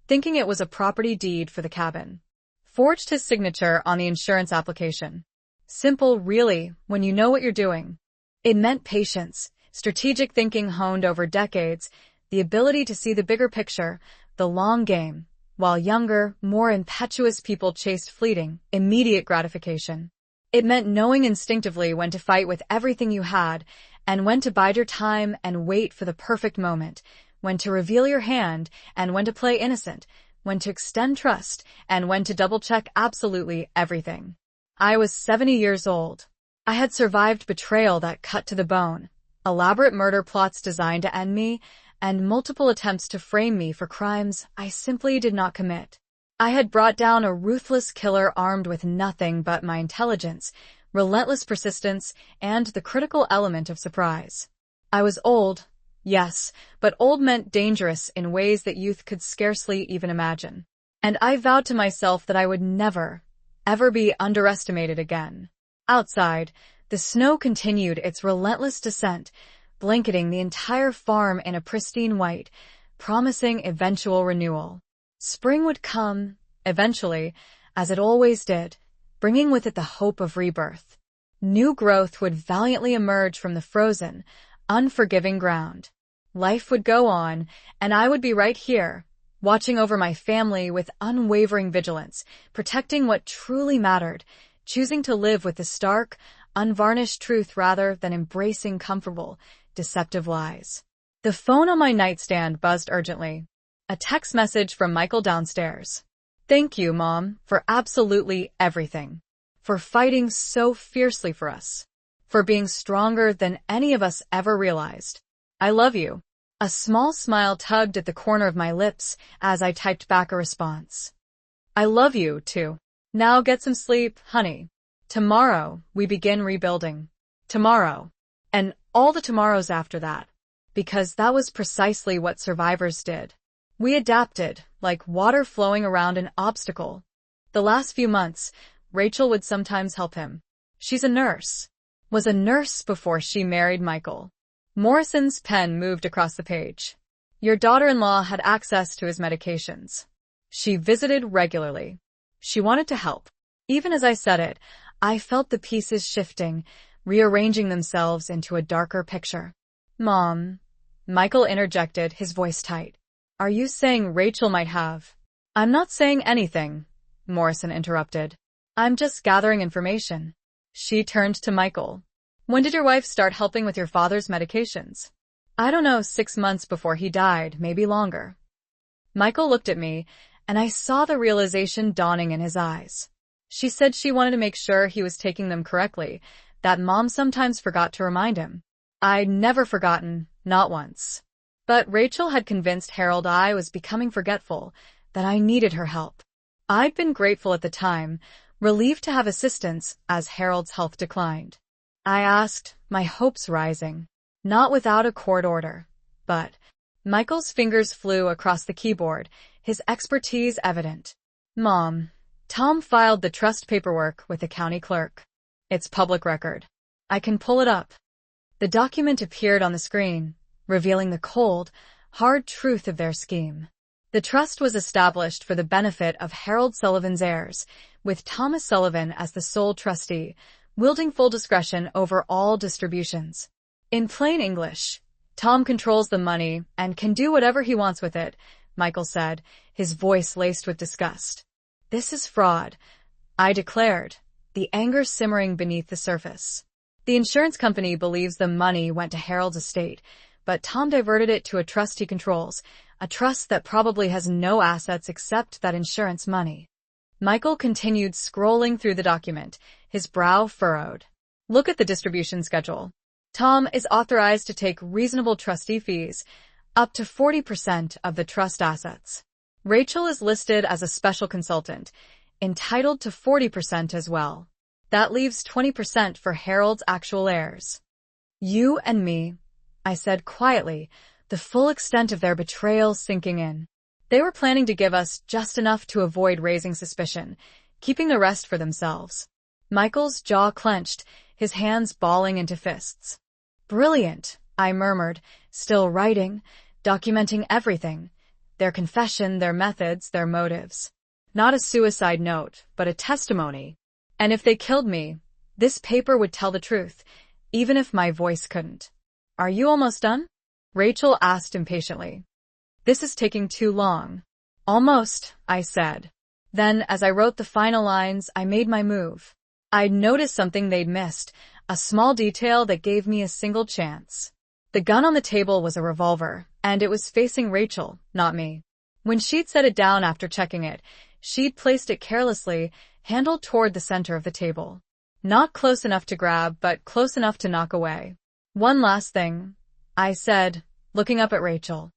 thinking it was a property deed for the cabin. Forged his signature on the insurance application. Simple, really, when you know what you're doing. It meant patience, strategic thinking honed over decades, the ability to see the bigger picture, the long game, while younger, more impetuous people chased fleeting, immediate gratification. It meant knowing instinctively when to fight with everything you had, and when to bide your time and wait for the perfect moment, when to reveal your hand, and when to play innocent, when to extend trust, and when to double-check absolutely everything. I was 70 years old. I had survived betrayal that cut to the bone, elaborate murder plots designed to end me, and multiple attempts to frame me for crimes I simply did not commit. I had brought down a ruthless killer armed with nothing but my intelligence, relentless persistence, and the critical element of surprise. I was old, yes, but old meant dangerous in ways that youth could scarcely even imagine. And I vowed to myself that I would never, ever be underestimated again. Outside, the snow continued its relentless descent, blanketing the entire farm in a pristine white, promising eventual renewal. Spring would come, eventually, as it always did, bringing with it the hope of rebirth. New growth would valiantly emerge from the frozen, unforgiving ground. Life would go on, and I would be right here, watching over my family with unwavering vigilance, protecting what truly mattered, choosing to live with the stark, unvarnished truth rather than embracing comfortable, deceptive lies. The phone on my nightstand buzzed urgently. A text message from Michael downstairs. Thank you, Mom, for absolutely everything. For fighting so fiercely for us. For being stronger than any of us ever realized. I love you. A small smile tugged at the corner of my lips as I typed back a response. I love you, too. Now get some sleep, honey. Tomorrow, we begin rebuilding. Tomorrow. And all the tomorrows after that. Because that was precisely what survivors did. We adapted, like water flowing around an obstacle. The last few months, Rachel would sometimes help him. She's a nurse. Was a nurse before she married Michael. Morrison's pen moved across the page. Your daughter-in-law had access to his medications. She visited regularly. She wanted to help. Even as I said it, I felt the pieces shifting, rearranging themselves into a darker picture. Mom, Michael interjected, his voice tight. Are you saying Rachel might have? I'm not saying anything, Morrison interrupted. I'm just gathering information. She turned to Michael. When did your wife start helping with your father's medications? I don't know, 6 months before he died, maybe longer. Michael looked at me, and I saw the realization dawning in his eyes. She said she wanted to make sure he was taking them correctly, that Mom sometimes forgot to remind him. I'd never forgotten, not once. But Rachel had convinced Harold I was becoming forgetful, that I needed her help. I'd been grateful at the time, relieved to have assistance as Harold's health declined. I asked, my hopes rising. Not without a court order, but Michael's fingers flew across the keyboard, his expertise evident. Mom, Tom filed the trust paperwork with the county clerk. It's public record. I can pull it up. The document appeared on the screen, revealing the cold, hard truth of their scheme. The trust was established for the benefit of Harold Sullivan's heirs, with Thomas Sullivan as the sole trustee, wielding full discretion over all distributions. In plain English, Tom controls the money and can do whatever he wants with it, Michael said, his voice laced with disgust. This is fraud, I declared, the anger simmering beneath the surface. The insurance company believes the money went to Harold's estate, but Tom diverted it to a trust he controls, a trust that probably has no assets except that insurance money. Michael continued scrolling through the document, his brow furrowed. Look at the distribution schedule. Tom is authorized to take reasonable trustee fees, up to 40% of the trust assets. Rachel is listed as a special consultant, entitled to 40% as well. That leaves 20% for Harold's actual heirs. You and me, I said quietly, the full extent of their betrayal sinking in. They were planning to give us just enough to avoid raising suspicion, keeping the rest for themselves. Michael's jaw clenched, his hands balling into fists. Brilliant, I murmured, still writing, documenting everything. Their confession, their methods, their motives. Not a suicide note, but a testimony. And if they killed me, this paper would tell the truth, even if my voice couldn't. Are you almost done? Rachel asked impatiently. This is taking too long. Almost, I said. Then, as I wrote the final lines, I made my move. I'd noticed something they'd missed, a small detail that gave me a single chance. The gun on the table was a revolver, and it was facing Rachel, not me. When she'd set it down after checking it, she'd placed it carelessly, handle toward the center of the table. Not close enough to grab, but close enough to knock away. One last thing, I said, looking up at Rachel.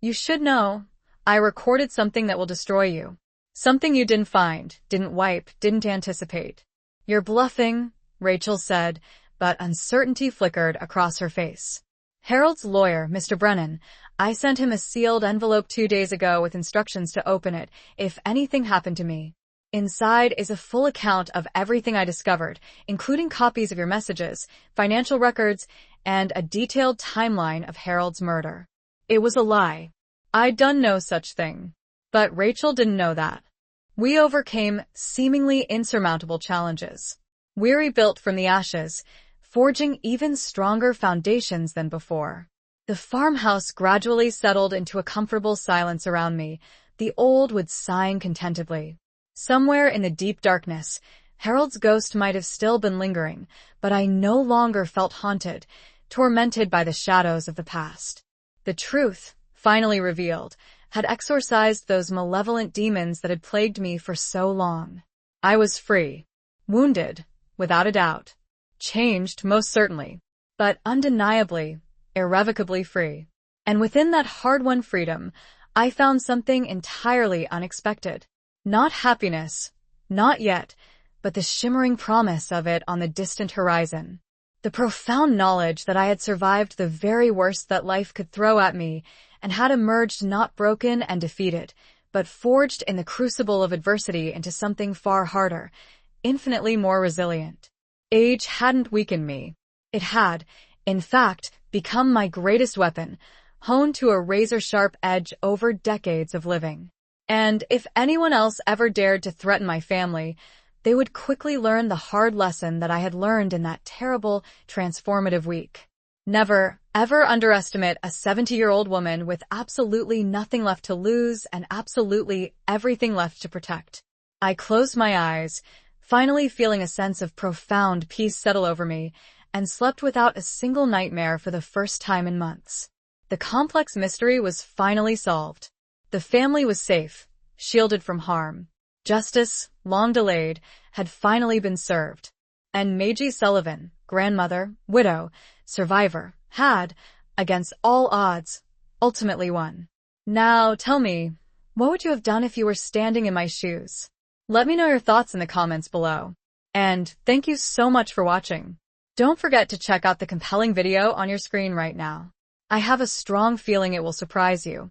You should know, I recorded something that will destroy you. Something you didn't find, didn't wipe, didn't anticipate. You're bluffing, Rachel said, but uncertainty flickered across her face. Harold's lawyer, Mr. Brennan, I sent him a sealed envelope 2 days ago with instructions to open it if anything happened to me. Inside is a full account of everything I discovered, including copies of your messages, financial records, and a detailed timeline of Harold's murder. It was a lie. I'd done no such thing. But Rachel didn't know that. We overcame seemingly insurmountable challenges. We rebuilt from the ashes, forging even stronger foundations than before. The farmhouse gradually settled into a comfortable silence around me, the old wood sighing contentedly. Somewhere in the deep darkness, Harold's ghost might have still been lingering, but I no longer felt haunted, tormented by the shadows of the past. The truth, finally revealed, had exorcised those malevolent demons that had plagued me for so long. I was free. Wounded, without a doubt. Changed, most certainly. But undeniably, irrevocably free. And within that hard-won freedom, I found something entirely unexpected. Not happiness, not yet, but the shimmering promise of it on the distant horizon. The profound knowledge that I had survived the very worst that life could throw at me and had emerged not broken and defeated, but forged in the crucible of adversity into something far harder, infinitely more resilient. Age hadn't weakened me. It had, in fact, become my greatest weapon, honed to a razor-sharp edge over decades of living. And if anyone else ever dared to threaten my family, they would quickly learn the hard lesson that I had learned in that terrible, transformative week. Never, ever underestimate a 70-year-old woman with absolutely nothing left to lose and absolutely everything left to protect. I closed my eyes, finally feeling a sense of profound peace settle over me, and slept without a single nightmare for the first time in months. The complex mystery was finally solved. The family was safe, shielded from harm. Justice, long delayed, had finally been served. And Magie Sullivan, grandmother, widow, survivor, had, against all odds, ultimately won. Now, tell me, what would you have done if you were standing in my shoes? Let me know your thoughts in the comments below. And thank you so much for watching. Don't forget to check out the compelling video on your screen right now. I have a strong feeling it will surprise you.